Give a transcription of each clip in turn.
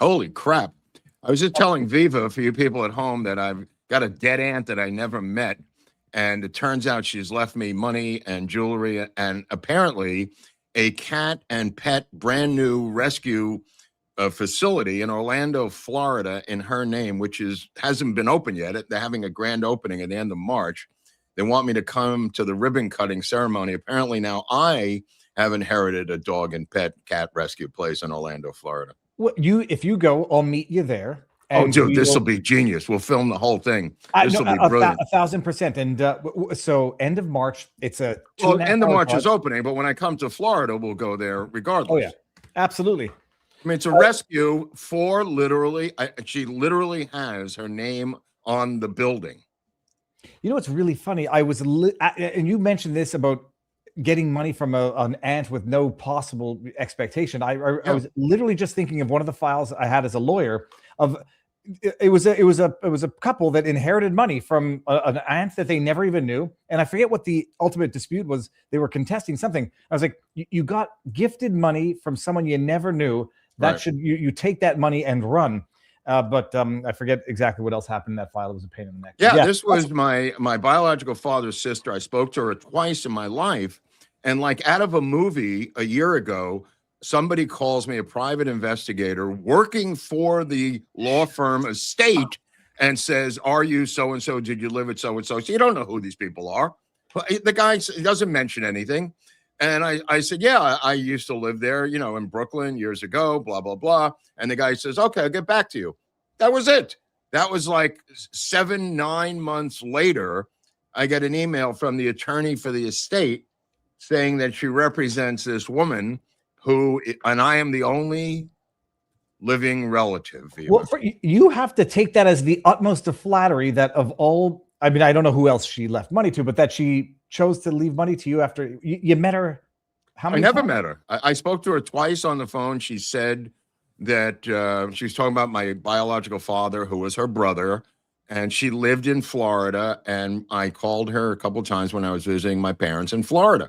Holy crap. I was just telling Viva, for you people at home, that I've got a dead aunt that I never met. And it turns out she's left me money and jewelry and apparently a cat and pet brand new rescue facility in Orlando, Florida, in her name, which hasn't been open yet. They're having a grand opening at the end of March. They want me to come to the ribbon cutting ceremony. Apparently now I have inherited a dog and pet cat rescue place in Orlando, Florida. Well, if you go, I'll meet you there. Oh, dude, this will be genius. We'll film the whole thing. This will be brilliant. 1,000%. And so end of March, it's a end of March is opening, but when I come to Florida, we'll go there regardless. Oh, yeah, absolutely. I mean, it's a rescue for she literally has her name on the building. You know, what's really funny. I was, and you mentioned this about getting money from an aunt with no possible expectation. I was literally just thinking of one of the files I had as a lawyer of, it was a couple that inherited money from an aunt that they never even knew. And I forget what the ultimate dispute was. They were contesting something. I was like, you got gifted money from someone you never knew. That should, you take that money and run. But I forget exactly what else happened in that file. It was a pain in the neck. Yeah, this was my biological father's sister. I spoke to her twice in my life. And like out of a movie a year ago, somebody calls me, a private investigator working for the law firm estate, and says, are you so-and-so? Did you live at so-and-so? So you don't know who these people are. The guy doesn't mention anything. And I said, yeah, I used to live there, in Brooklyn years ago, blah, blah, blah. And the guy says, okay, I'll get back to you. That was it. That was like 7-9 months later. I get an email from the attorney for the estate saying that she represents this woman and I am the only living relative. Well, you have to take that as the utmost of flattery that of all, I mean, I don't know who else she left money to, but that she chose to leave money to you after you met her. How many times? Never met her. I spoke to her twice on the phone. She said that she was talking about my biological father, who was her brother, and she lived in Florida. And I called her a couple of times when I was visiting my parents in Florida,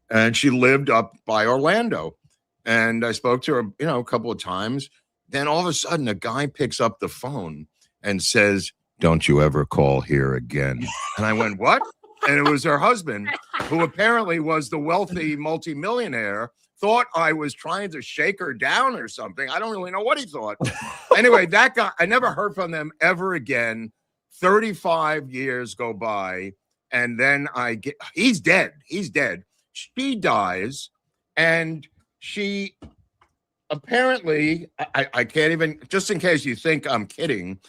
and she lived up by Orlando. And I spoke to her, a couple of times. Then all of a sudden, a guy picks up the phone and says, don't you ever call here again. And I went, what? And it was her husband, who apparently was the wealthy multimillionaire, thought I was trying to shake her down or something. I don't really know what he thought. Anyway, that guy, I never heard from them ever again. 35 years go by. And then he's dead. He's dead. She dies. And she apparently, I can't even, just in case you think I'm kidding,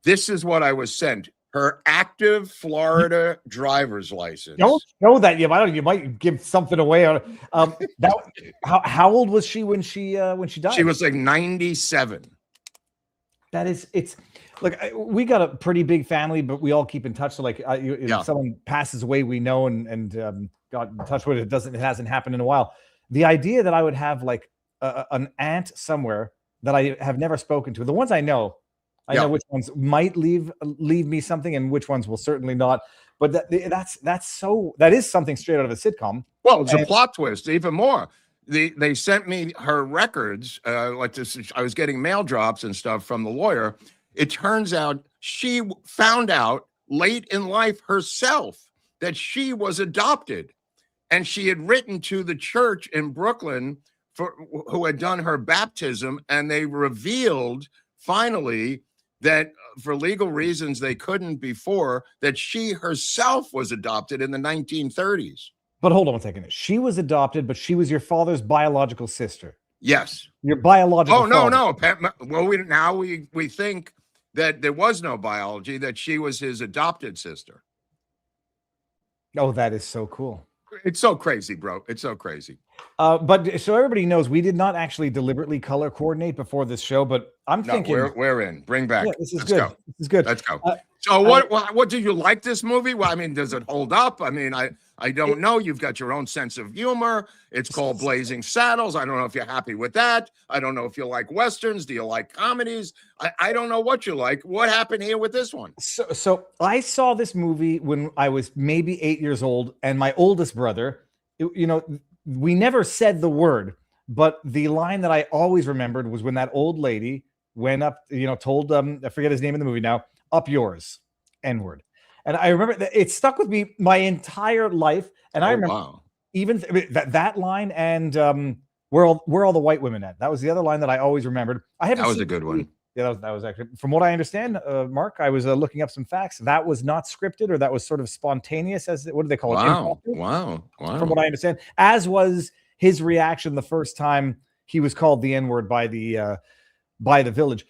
this is what I was sent. Her active Florida driver's license. Don't show that. You might give something away. How old was she when she died? She was like 97. It's like we got a pretty big family, but we all keep in touch. So like, if someone passes away, we know and got in touch with it. It hasn't happened in a while. The idea that I would have like an aunt somewhere that I have never spoken to, the ones I know know which ones might leave me something and which ones will certainly not. But that is something straight out of a sitcom. Well, it's a plot twist, even more. They sent me her records, like this. I was getting mail drops and stuff from the lawyer. It turns out she found out late in life herself that she was adopted. And she had written to the church in Brooklyn who had done her baptism, and they revealed finally that for legal reasons they couldn't before, that she herself was adopted in the 1930s. But hold on a second. She was adopted, but she was your father's biological sister. Yes. Your biological father. No. Well, we think that there was no biology, that she was his adopted sister. Oh, that is so cool. It's so crazy, bro. It's so crazy. But so everybody knows, we did not actually deliberately color coordinate before this show, but I'm thinking we're in. Bring back. Yeah, this is good. This is good. Let's go. So what do you like this movie? Well, I mean, does it hold up? I mean, I don't know. You've got your own sense of humor. It's called Blazing Saddles. I don't know if you're happy with that. I don't know if you like Westerns. Do you like comedies? I don't know what you like. What happened here with this one? So I saw this movie when I was maybe 8 years old, and my oldest brother, we never said the word, but the line that I always remembered was when that old lady went up, told I forget his name in the movie now, up yours, N-word. And I remember that it stuck with me my entire life. And I remember even that line and where all the white women at. That was the other line that I always remembered. That was a good one. Yeah, that was actually, from what I understand, Mark, I was looking up some facts. That was not scripted, or that was sort of spontaneous, what do they call it? Wow. From what I understand, as was his reaction the first time he was called the N-word by the village.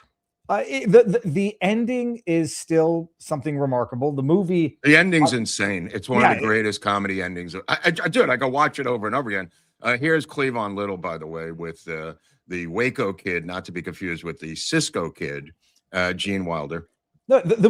The ending is still something remarkable. The ending's insane. It's one of the greatest comedy endings. I do it. I go watch it over and over again. Here's Cleavon Little, by the way, with the Waco kid, not to be confused with the Cisco kid, Gene Wilder. No, the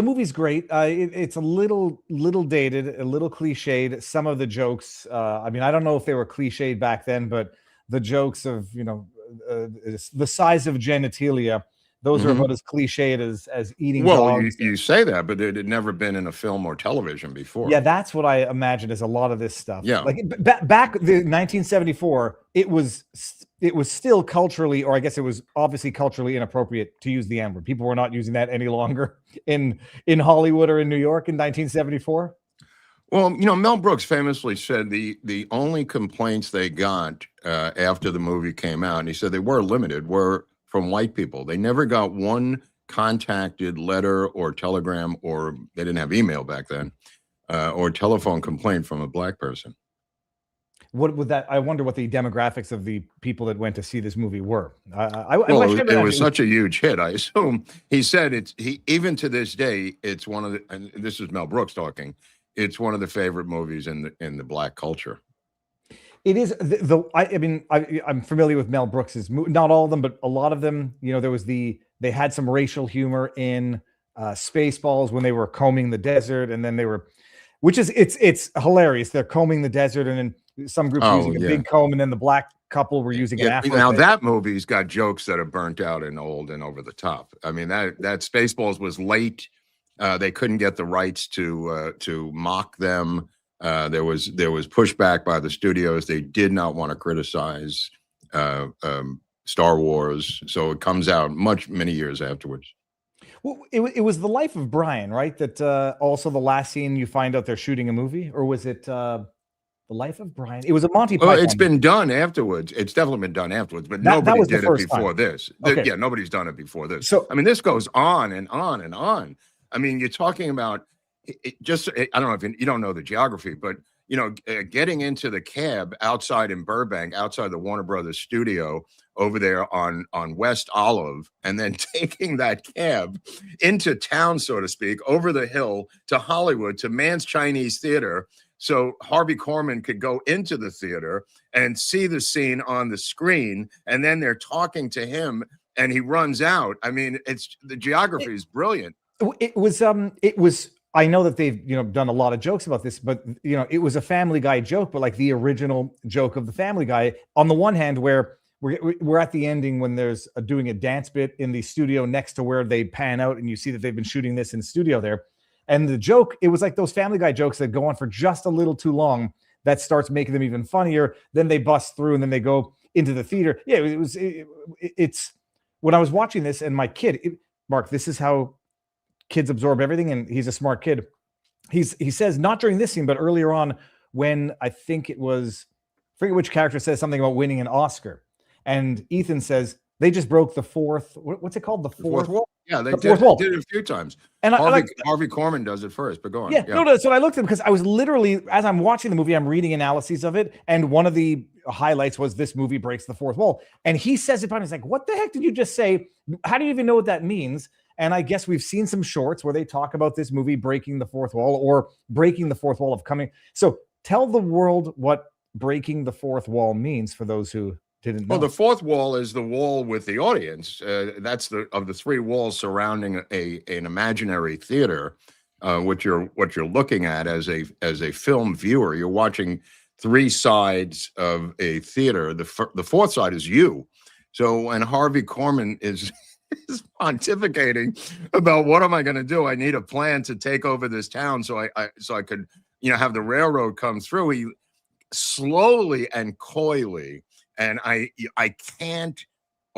movie's great. It's a little dated, a little cliched. Some of the jokes, I don't know if they were cliched back then, but the jokes of the size of genitalia, those are about as cliched as eating dogs. You say that, but it had never been in a film or television before. Yeah, that's what I imagine is a lot of this stuff. Yeah, like back in 1974, it was still culturally, or I guess it was obviously culturally inappropriate to use the N-word. People were not using that any longer in Hollywood or in New York in 1974. Well, Mel Brooks famously said the only complaints they got after the movie came out, and he said they were limited, were from white people. They never got one contacted letter or telegram, or they didn't have email back then, or telephone complaint from a black person. What would that? I wonder what the demographics of the people that went to see this movie were. It was such a huge hit. I assume he said even to this day, it's one of the, and this is Mel Brooks talking, it's one of the favorite movies in the black culture. It is I'm familiar with Mel Brooks's, not all of them, but a lot of them. They had some racial humor in Spaceballs when they were combing the desert, and then it's hilarious. They're combing the desert, and then some groups using a big comb, and then the black couple were using an afro. Now that movie's got jokes that are burnt out and old and over the top. I mean, that Spaceballs was late. They couldn't get the rights to mock them. There was pushback by the studios. They did not want to criticize Star Wars, so it comes out many years afterwards. Well, it was The Life of Brian, right? That also the last scene you find out they're shooting a movie, or was it The Life of Brian? It was a Monty Python. Well, it's been done afterwards. It's definitely been done afterwards, but nobody did it before this. Okay. Yeah, nobody's done it before this. So this goes on and on and on. I mean, you're talking about I don't know if you don't know the geography, but getting into the cab outside in Burbank, outside the Warner Brothers studio over there on West Olive, and then taking that cab into town, so to speak, over the hill to Hollywood, to Mann's Chinese Theater, so Harvey Korman could go into the theater and see the scene on the screen, and then they're talking to him, and he runs out. I mean, the geography is brilliant. It was. I know that they've done a lot of jokes about this, but it was a Family Guy joke, but like the original joke of the Family Guy. On the one hand, where we're at the ending when there's doing a dance bit in the studio next to where they pan out, and you see that they've been shooting this in studio there. And the joke, it was like those Family Guy jokes that go on for just a little too long. That starts making them even funnier. Then they bust through, and then they go into the theater. Yeah, it's when I was watching this, and my kid, Mark, this is how kids absorb everything, and he's a smart kid. He says, not during this scene, but earlier on, when I think it was, I forget which character says something about winning an Oscar, and Ethan says they just broke the fourth. What's it called? The fourth wall. Yeah, they did it a few times. And Harvey Korman does it first, but go on. Yeah. No, so I looked at him because I was literally, as I'm watching the movie, I'm reading analyses of it, and one of the highlights was this movie breaks the fourth wall, and he says it. He's like, "What the heck did you just say? How do you even know what that means?" And I guess we've seen some shorts where they talk about this movie breaking the fourth wall, or breaking the fourth wall of coming. So tell the world what breaking the fourth wall means for those who didn't know. Well, the fourth wall is the wall with the audience. That's of the three walls surrounding an imaginary theater, what you're looking at as a film viewer. You're watching three sides of a theater. The fourth side is you. So when Harvey Korman is pontificating about what am I going to do? I need a plan to take over this town so I could have the railroad come through. He slowly and coyly, and I can't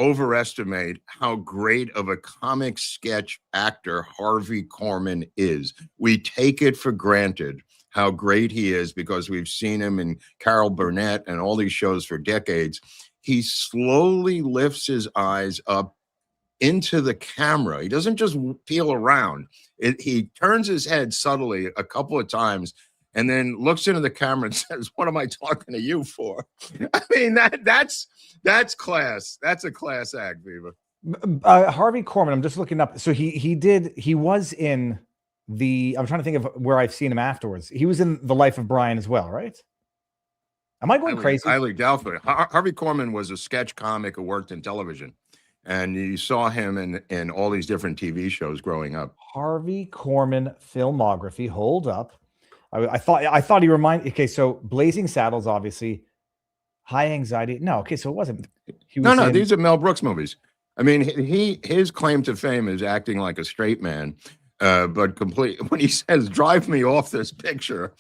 overestimate how great of a comic sketch actor Harvey Korman is. We take it for granted how great he is because we've seen him in Carol Burnett and all these shows for decades. He slowly lifts his eyes up into the camera. He doesn't just peel around. He turns his head subtly a couple of times and then looks into the camera and says, "What am I talking to you for?" I mean, that's class. That's a class act, Viva. Harvey Korman, I'm just looking up. So he was in I'm trying to think of where I've seen him afterwards. He was in The Life of Brian as well, right? Am I going crazy? Highly doubtful. Harvey Korman was a sketch comic who worked in television, and you saw him in all these different TV shows growing up. Harvey Korman filmography. Hold up. I thought he reminded. Okay, so Blazing Saddles, obviously. High Anxiety. No, okay, so it wasn't. No, these are Mel Brooks movies. I mean, his claim to fame is acting like a straight man. But when he says, "Drive me off this picture,"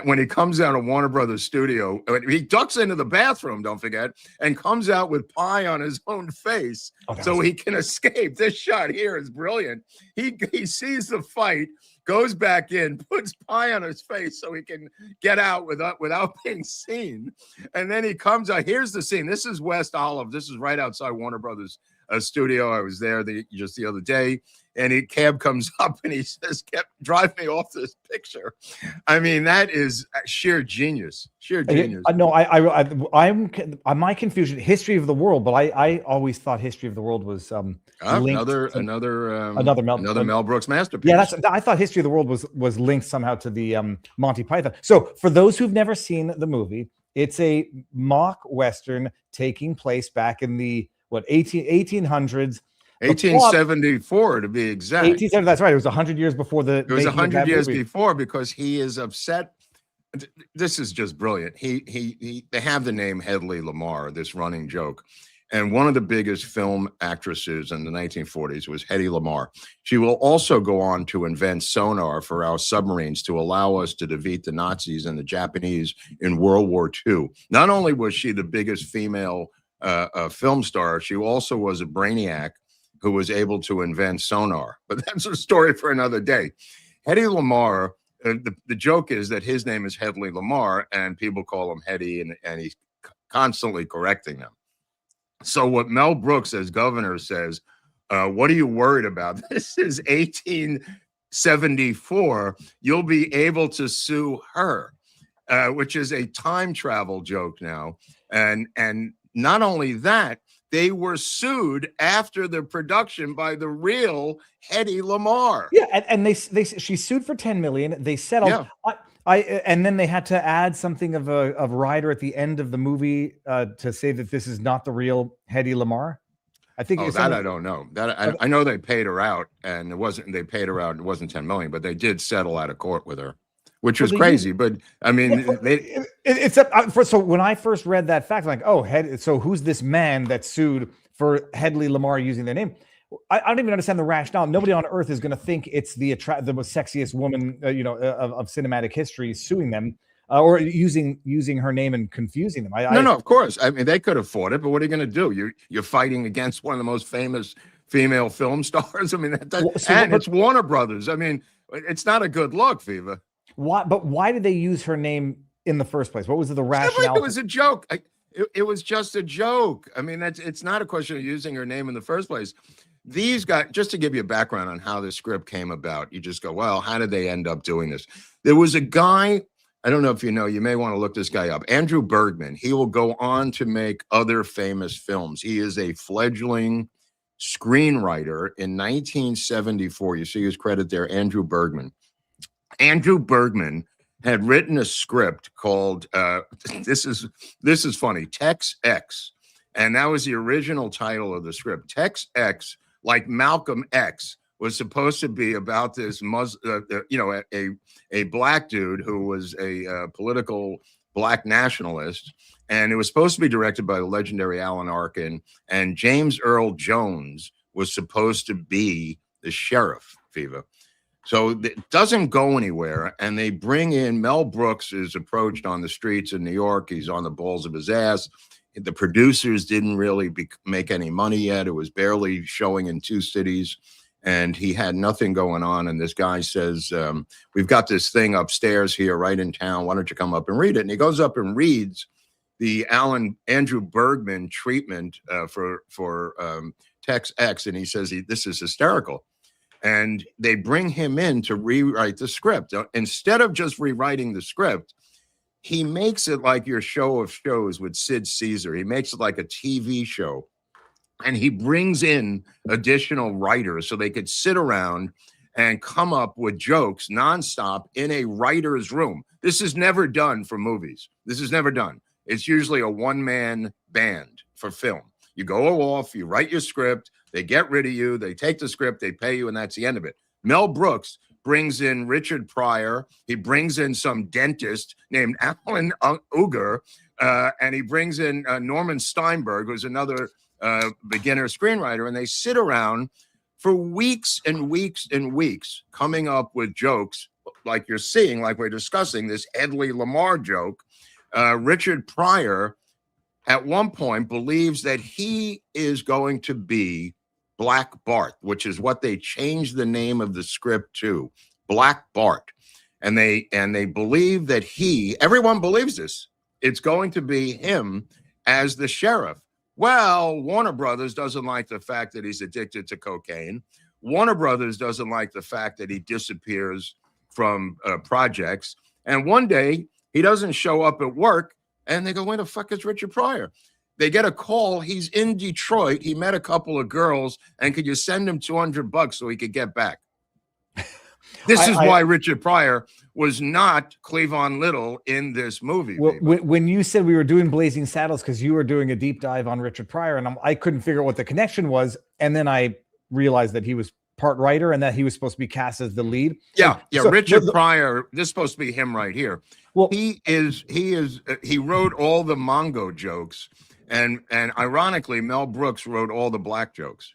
when he comes out of Warner Brothers studio, he ducks into the bathroom, don't forget, and comes out with pie on his own face so he can escape. This shot here is brilliant. He sees the fight, goes back in, puts pie on his face so he can get out without being seen. And then he comes out. Here's the scene. This is West Olive. This is right outside Warner Brothers studio. I was there just the other day. And cab comes up and he says, "Drive me off this picture." I mean, that is sheer genius. Sheer genius. No, I'm my confusion. History of the World, but I always thought History of the World was another Mel Brooks masterpiece. Yeah, I thought History of the World was linked somehow to the Monty Python. So for those who've never seen the movie, it's a mock Western taking place back in the 1800s. 1874 to be exact. 1870. That's right. It was 100 years before It was 100 years before because he is upset. This is just brilliant. They have the name Hedley Lamar, this running joke, and one of the biggest film actresses in the 1940s was Hedy Lamarr. She will also go on to invent sonar for our submarines to allow us to defeat the Nazis and the Japanese in World War II. Not only was she the biggest female film star, she also was a brainiac who was able to invent sonar. But that's a story for another day. Hedy Lamarr, the joke is that his name is Hedley Lamarr, and people call him Hedy, and he's constantly correcting them. So what Mel Brooks as governor says, "What are you worried about? This is 1874. You'll be able to sue her," which is a time travel joke now. And not only that, they were sued after the production by the real Hedy Lamarr. Yeah, and she sued for $10 million. They settled. Yeah. And then they had to add something of a rider at the end of the movie to say that this is not the real Hedy Lamarr. I think that I don't know. That I know they paid her out, and it wasn't 10 million, but they did settle out of court with her, which was crazy. But I mean, so when I first read that fact, I'm like, so who's this man that sued for Hedley Lamarr using their name? I don't even understand the rationale. Nobody on earth is going to think it's the most sexiest woman, of cinematic history suing them or using her name and confusing them. No, of course. I mean, they could have fought it, but what are you going to do? You're fighting against one of the most famous female film stars. I mean, it's Warner Brothers. I mean, it's not a good look, Viva. Why did they use her name in the first place? What was the rationale? It was a joke. It was just a joke. I mean, it's not a question of using her name in the first place. These guys, just to give you a background on how this script came about, you just go, well, how did they end up doing this? There was a guy, I don't know if you know, you may want to look this guy up, Andrew Bergman. He will go on to make other famous films. He is a fledgling screenwriter in 1974. You see his credit there, Andrew Bergman. Andrew Bergman had written a script called this is funny, Tex X, and that was the original title of the script. Tex X, like Malcolm X, was supposed to be about this a black dude who was a political black nationalist, and it was supposed to be directed by the legendary Alan Arkin, and James Earl Jones was supposed to be the sheriff, Viva. So it doesn't go anywhere, and they bring in Mel Brooks is approached on the streets in New York. He's on the balls of his ass. The producers didn't really make any money yet. It was barely showing in 2 cities, and he had nothing going on. And this guy says, we've got this thing upstairs here right in town. Why don't you come up and read it? And he goes up and reads the Andrew Bergman treatment for Text X, and he says, this is hysterical. And they bring him in to rewrite the script. Instead of just rewriting the script, he makes it like your show of shows with Sid Caesar. He makes it like a TV show. And he brings in additional writers so they could sit around and come up with jokes nonstop in a writer's room. This is never done for movies. This is never done. It's usually a one-man band for film. You go off, you write your script, they get rid of you, they take the script, they pay you, and that's the end of it. Mel Brooks brings in Richard Pryor. He brings in some dentist named Alan Uger, and he brings in Norman Steinberg, who's another beginner screenwriter, and they sit around for weeks and weeks and weeks coming up with jokes like you're seeing, like we're discussing, this Edley Lamar joke. Richard Pryor, at one point, believes that he is going to be Black Bart, which is what they changed the name of the script to, Black Bart. And they believe that everyone believes this, it's going to be him as the sheriff. Well, Warner Brothers doesn't like the fact that he's addicted to cocaine. Warner Brothers doesn't like the fact that he disappears from projects. And one day he doesn't show up at work, and they go, where the fuck is Richard Pryor? They get a call. He's in Detroit. He met a couple of girls, and could you send him $200 so he could get back? This is why Richard Pryor was not Cleavon Little in this movie. Well, when you said we were doing Blazing Saddles, because you were doing a deep dive on Richard Pryor, and I couldn't figure out what the connection was, and then I realized that he was part writer and that he was supposed to be cast as the lead. Yeah. So Richard Pryor, this is supposed to be him right here. Well, he wrote all the Mongo jokes, and ironically, Mel Brooks wrote all the black jokes.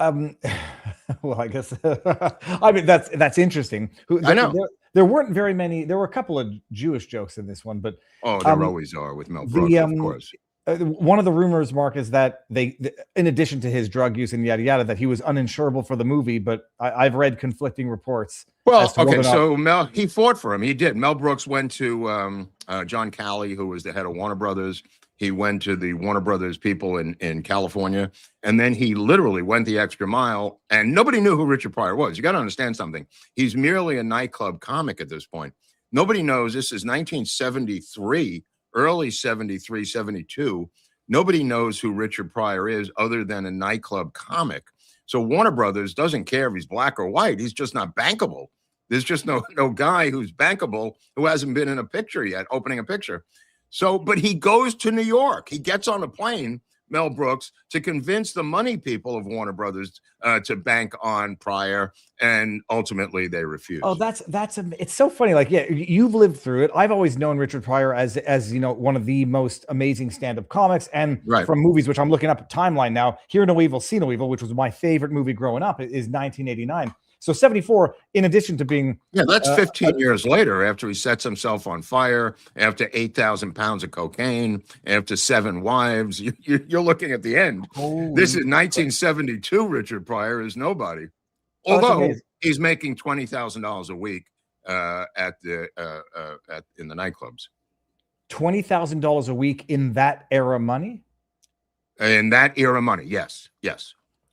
Well, I guess I mean that's interesting. I know there weren't very many. There were a couple of Jewish jokes in this one, but there always are with Mel Brooks, of course. One of the rumors, Mark, is that in addition to his drug use and yada yada, that he was uninsurable for the movie. But I've read conflicting reports. Well, okay, so he fought for him. He did. Mel Brooks went to John Calley, who was the head of Warner Brothers. He went to the Warner Brothers people in California, and then he literally went the extra mile, and nobody knew who Richard Pryor was. You got to understand something. He's merely a nightclub comic at this point. Nobody knows. This is 1973, early 73, 72. Nobody knows who Richard Pryor is other than a nightclub comic. So Warner Brothers doesn't care if he's black or white. He's just not bankable. There's just no guy who's bankable who hasn't been in a picture yet, opening a picture. So, but he goes to New York. He gets on a plane, Mel Brooks, to convince the money people of Warner Brothers to bank on Pryor, and ultimately they refuse. Oh, it's so funny. Like, yeah, you've lived through it. I've always known Richard Pryor as one of the most amazing stand-up comics, and from movies, which I'm looking up a timeline now. Hear No Evil, See No Evil, which was my favorite movie growing up, is 1989. So 74, in addition to being... Yeah, that's 15 years later, after he sets himself on fire, after 8,000 pounds of cocaine, after 7 wives. You're looking at the end. This is 1972. Richard Pryor is nobody. Although he's making $20,000 a week in the nightclubs. $20,000 a week in that era money? In that era money, yes.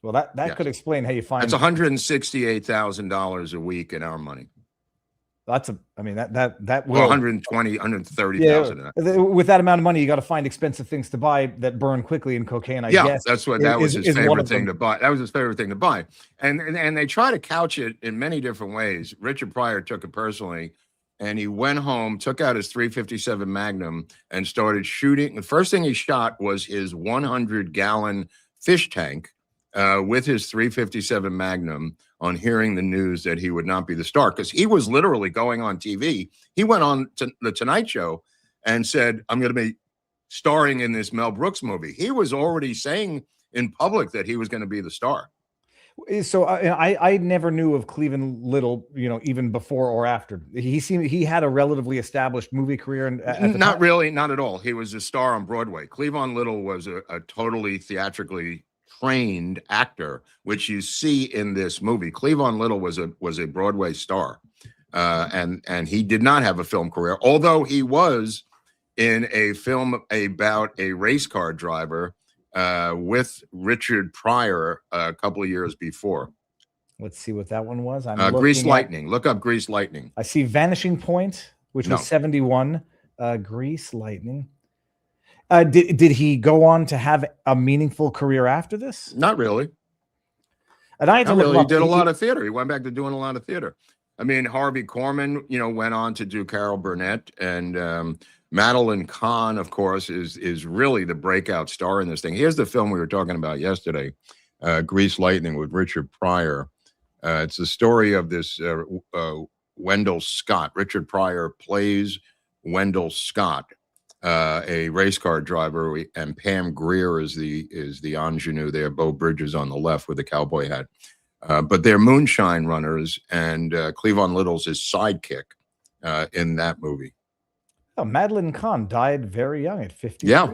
Well, that could explain how you find... That's $168,000 a week in our money. That will... Well, 130,000. Yeah, with that amount of money, you got to find expensive things to buy that burn quickly, and cocaine, I guess. That was his favorite thing to buy. That was his favorite thing to buy. And they try to couch it in many different ways. Richard Pryor took it personally, and he went home, took out his .357 Magnum, and started shooting. The first thing he shot was his 100-gallon fish tank, with his .357 Magnum, on hearing the news that he would not be the star, because he was literally going on TV. He went on to the Tonight Show and said, I'm going to be starring in this Mel Brooks movie. He was already saying in public that he was going to be the star. So I never knew of Cleavon Little, even before or after. He had a relatively established movie career, and not really, not at all. He was a star on Broadway. Cleavon Little was a totally theatrically trained actor, which you see in this movie. Cleavon Little was a Broadway star, and he did not have a film career, although he was in a film about a race car driver with Richard Pryor a couple of years before. Let's see what that one was. Grease Lightning. Look up Grease Lightning. I see Vanishing Point, which was 71. Grease Lightning. Did he go on to have a meaningful career after this? Not really. And I had to look him up. He did a lot of theater. He went back to doing a lot of theater. I mean, Harvey Korman, went on to do Carol Burnett, and Madeline Kahn, of course, is really the breakout star in this thing. Here's the film we were talking about yesterday, Grease Lightning with Richard Pryor. It's the story of this Wendell Scott. Richard Pryor plays Wendell Scott, a race car driver, and Pam Grier is the ingenue there. Bo Bridges on the left with a cowboy hat. But they're moonshine runners, and Cleavon Little's his sidekick in that movie. Oh, Madeline Kahn died very young at 50. Yeah,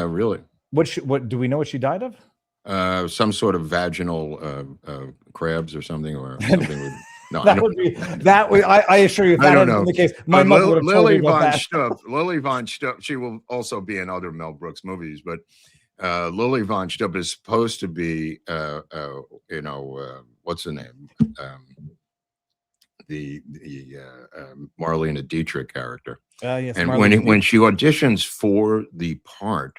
really. What do we know what she died of? Some sort of vaginal crabs or something, or something. With, no, I assure you, if that had been the case, my mother would have told me about that. Lili Von Shtupp, she will also be in other Mel Brooks movies, but Lili Von Shtupp is supposed to be, what's the name? The Marlene Dietrich character. Yes, and when she auditions for the part,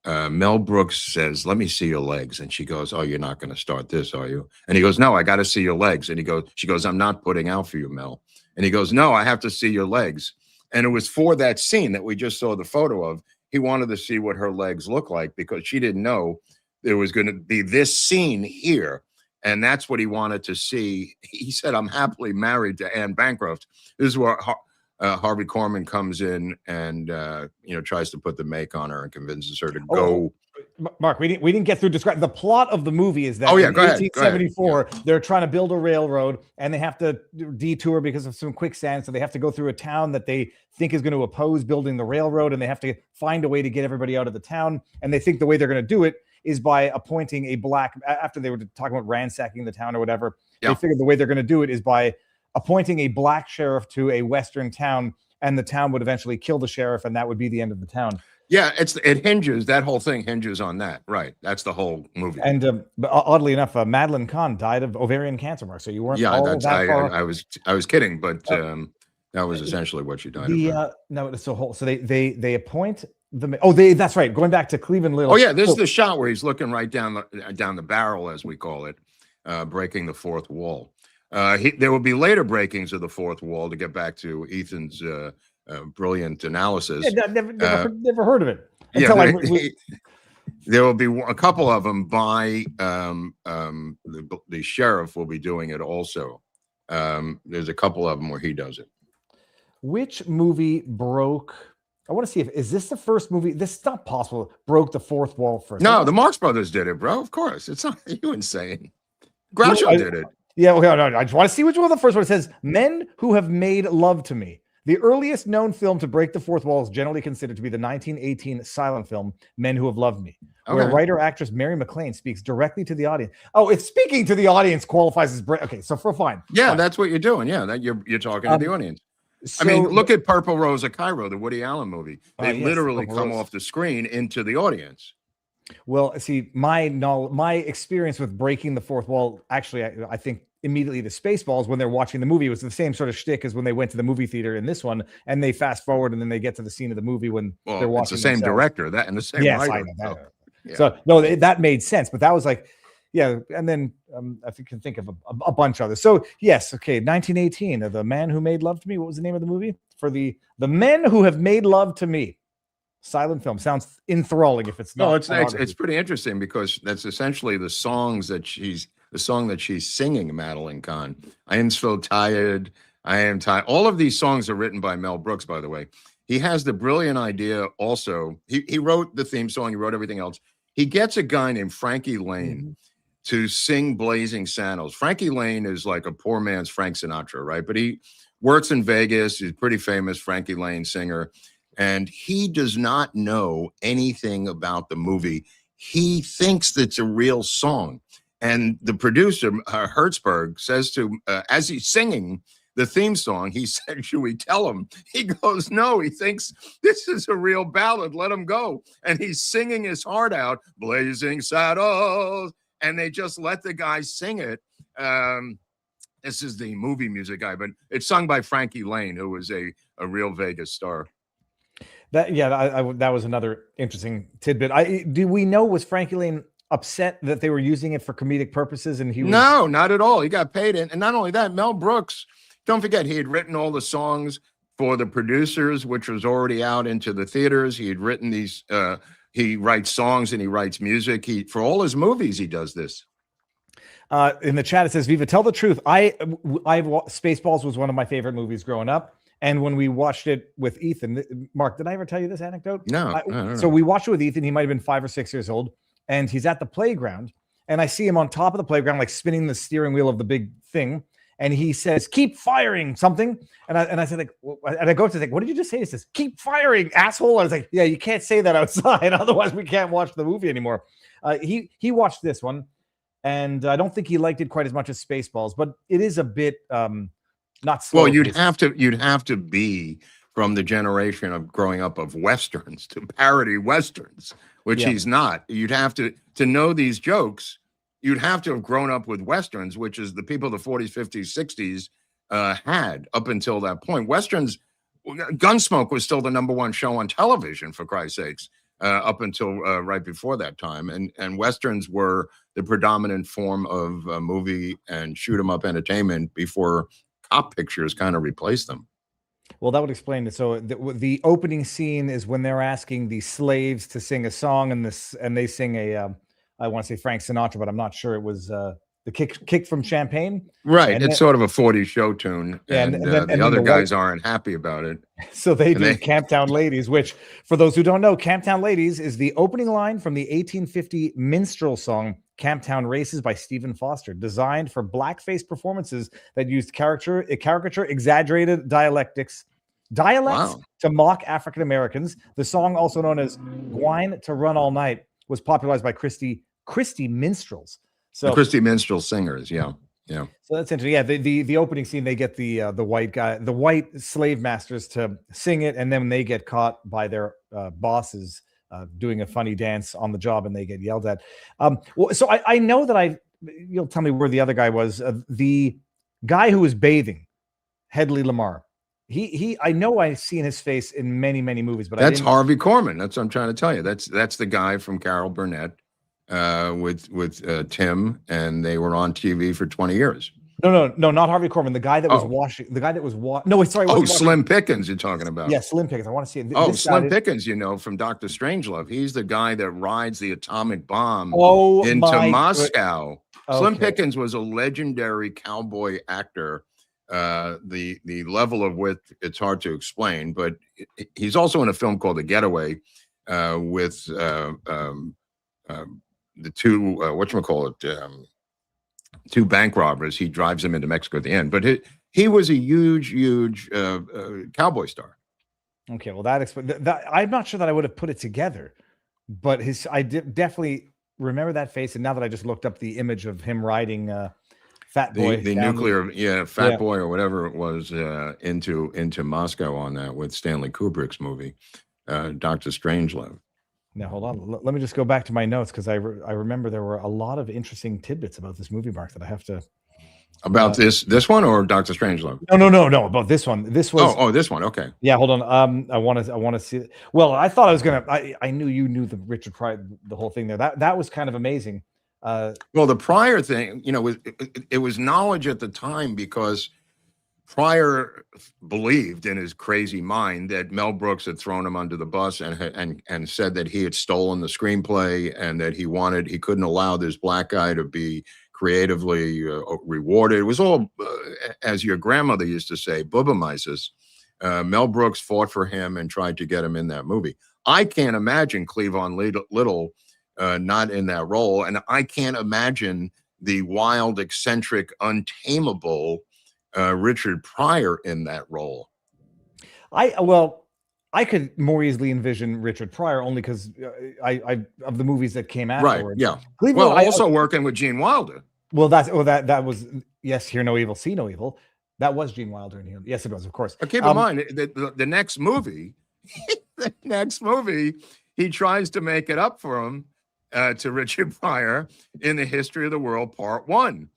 Mel Brooks says, "Let me see your legs," and she goes, "Oh, you're not going to start this, are you?" And he goes, "No, I got to see your legs." And she goes, "I'm not putting out for you, Mel." And he goes, "No, I have to see your legs." And it was for that scene that we just saw the photo of. He wanted to see what her legs look like because she didn't know there was going to be this scene here. And that's what he wanted to see. He said, "I'm happily married to Anne Bancroft." This is where Harvey Korman comes in and tries to put the make on her and convinces her to go. Mark, we didn't get through describing the plot of the movie. Is that in 1874 they're trying to build a railroad and they have to detour because of some quicksand, so they have to go through a town that they think is going to oppose building the railroad, and they have to find a way to get everybody out of the town. And they think the way they're going to do it is by appointing a black. After they were talking about ransacking the town or whatever, they figured the way they're going to do it is by appointing a black sheriff to a western town, and the town would eventually kill the sheriff, and that would be the end of the town. Yeah, that whole thing hinges on that, right? That's the whole movie. And but oddly enough, Madeline Kahn died of ovarian cancer, Mark. So you weren't. Yeah, I was kidding, but that was essentially what she died of. So they appoint the. That's right. Going back to Cleavon Little. Oh yeah, this is the shot where he's looking right down the barrel, as we call it, breaking the fourth wall. There will be later breakings of the fourth wall, to get back to Ethan's brilliant analysis. Yeah, never heard of it. There will be a couple of them by the sheriff will be doing it also. There's a couple of them where he does it. Which movie broke? I want to see is this the first movie? This is not possible. Broke the fourth wall first. No, the Marx Brothers did it, bro. Of course, it's not you insane. Groucho did it. Yeah, okay, no, I just want to see which one the first one. It says, "Men Who Have Made Love to Me." The earliest known film to break the fourth wall is generally considered to be the 1918 silent film, "Men Who Have Loved Me," where writer-actress Mary McLean speaks directly to the audience. Oh, it's speaking to the audience qualifies as break. Okay, so fine. Yeah, that's what you're doing. Yeah, that you're talking to the audience. So, I mean, look at Purple Rose of Cairo, the Woody Allen movie. They literally come off the screen into the audience. Well, see, my experience with breaking the fourth wall, actually, I think immediately to Spaceballs, when they're watching the movie, it was the same sort of shtick as when they went to the movie theater in this one, and they fast forward and then they get to the scene of the movie when they're watching. It's the same director, and the same writer. I know that. Yeah. So no, that made sense, but that was like, and then I can think of a bunch of others. So yes, okay, 1918, The Man Who Made Love to Me. What was the name of the movie? For the Men Who Have Made Love to Me. Silent film. Sounds enthralling if it's not. No, it's pretty interesting because that's essentially the song that she's singing, Madeline Kahn. I am so tired. I am tired. All of these songs are written by Mel Brooks, by the way. He has the brilliant idea also. He wrote the theme song. He wrote everything else. He gets a guy named Frankie Lane to sing Blazing Saddles. Frankie Lane is like a poor man's Frank Sinatra, right? But he works in Vegas. He's a pretty famous Frankie Lane singer. And he does not know anything about the movie. He thinks that's a real song. And the producer, Hertzberg, says to, as he's singing the theme song, he said, should we tell him? He goes, no, he thinks this is a real ballad. Let him go. And he's singing his heart out, Blazing Saddles. And they just let the guy sing it. This is the movie music guy, but it's sung by Frankie Lane, who was a real Vegas star. That was another interesting tidbit. Do we know, was Frankie Lane upset that they were using it for comedic purposes? And he was... No, not at all. He got paid. And not only that, Mel Brooks, don't forget, he had written all the songs for the producers, which was already out into the theaters. He had written these, he writes songs and he writes music. For all his movies, he does this. In the chat, it says, Viva, tell the truth. Spaceballs was one of my favorite movies growing up. And when we watched it with Ethan, Mark, did I ever tell you this anecdote? No. So we watched it with Ethan. He might've been 5 or 6 years old. And he's at the playground, and I see him on top of the playground, like spinning the steering wheel of the big thing. And he says, keep firing something. And I said, like, and I go to think, what did you just say? He says, keep firing, asshole. I was like, yeah, you can't say that outside. Otherwise we can't watch the movie anymore. He watched this one, and I don't think he liked it quite as much as Spaceballs, but it is a bit not slow. Well, you'd have to be from the generation of growing up of Westerns to parody Westerns, which he's not. You'd have to know these jokes. You'd have to have grown up with Westerns, which is the people of the 40s, 50s, 60s had up until that point. Westerns, Gunsmoke was still the #1 show on television, for Christ's sakes, up until right before that time. And Westerns were the predominant form of movie and shoot 'em up entertainment before cop pictures kind of replaced them. Well, that would explain it. So the opening scene is when they're asking the slaves to sing a song, and they sing a, I want to say Frank Sinatra, but I'm not sure it was the kick from Champagne. Right. And it's sort of a 40s show tune. And the other guys aren't happy about it. So they do Camptown Ladies, which, for those who don't know, Camptown Ladies is the opening line from the 1850 minstrel song Camptown Races by Stephen Foster, designed for blackface performances that used caricature, exaggerated dialects to mock African Americans. The song, also known as Gwine to Run All Night, was popularized by Christie minstrels. So the Christie minstrel singers, yeah. So that's interesting. Yeah, the opening scene, they get the white slave masters to sing it, and then they get caught by their bosses doing a funny dance on the job, and they get yelled at. So I know that you'll tell me where the other guy was. The guy who was bathing, Hedley Lamar. I know I've seen his face in many, many movies, but that's Harvey Korman. That's what I'm trying to tell you. That's the guy from Carol Burnett with Tim, and they were on TV for 20 years. No, not Harvey Korman. The guy that was washing. The guy that was No, sorry. Slim Pickens. You're talking about? Yeah, Slim Pickens. I want to see it. Slim Pickens. From Dr. Strangelove. He's the guy that rides the atomic bomb into Moscow. Slim Pickens was a legendary cowboy actor. The level of wit, it's hard to explain, but he's also in a film called The Getaway with the two two bank robbers. He drives them into Mexico at the end, but he was a huge cowboy star. Okay, well that explains that. I'm not sure that I would have put it together, but I definitely remember that face. And now that I just looked up the image of him riding Fat Boy, the nuclear, Fat Boy or whatever it was, into Moscow on that with Stanley Kubrick's movie, Dr. Strangelove. Now, hold on. Let me just go back to my notes, because I remember there were a lot of interesting tidbits about this movie, Mark, that I have to... About this one or Dr. Strangelove? No, about this one. This was... this one, okay. Yeah, hold on. I want to see it. Well, I thought I was going to... I knew you knew the Richard Pryor, the whole thing there. That was kind of amazing. Well, the Pryor thing, it was knowledge at the time, because Pryor believed in his crazy mind that Mel Brooks had thrown him under the bus and said that he had stolen the screenplay, and that he couldn't allow this black guy to be creatively rewarded. It was all, as your grandmother used to say, boobamizes. Mel Brooks fought for him and tried to get him in that movie. I can't imagine Cleavon Little not in that role. And I can't imagine the wild, eccentric, untamable Richard Pryor in that role. I could more easily envision Richard Pryor only because I of the movies that came afterwards. Right. Yeah. Cleavon, Well, also working with Gene Wilder. Well, that was yes, hear no evil, see no evil. That was Gene Wilder in here. Yes, it was, of course. But keep in mind the next movie, he tries to make it up for him to Richard Pryor in The History of the World Part 1.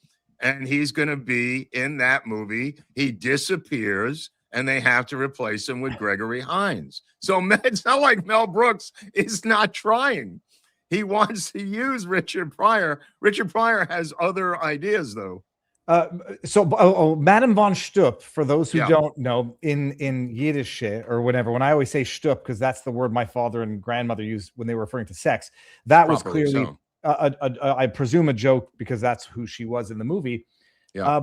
And he's going to be in that movie. He disappears, and they have to replace him with Gregory Hines. So it's not like Mel Brooks is not trying. He wants to use Richard Pryor. Richard Pryor has other ideas, though. Madame Von Shtupp, for those who don't know, in Yiddish or whatever, when I always say Shtupp, because that's the word my father and grandmother used when they were referring to sex, that was clearly, I presume, a joke because that's who she was in the movie. Yeah.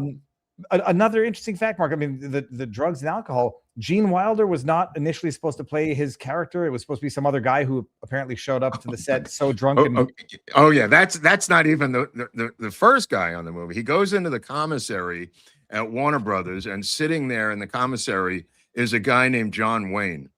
Another interesting fact, Mark, I mean, the drugs and alcohol, Gene Wilder was not initially supposed to play his character. It was supposed to be some other guy who apparently showed up to the set so drunk. That's not even the first guy on the movie. He goes into the commissary at Warner Brothers, and sitting there in the commissary is a guy named John Wayne.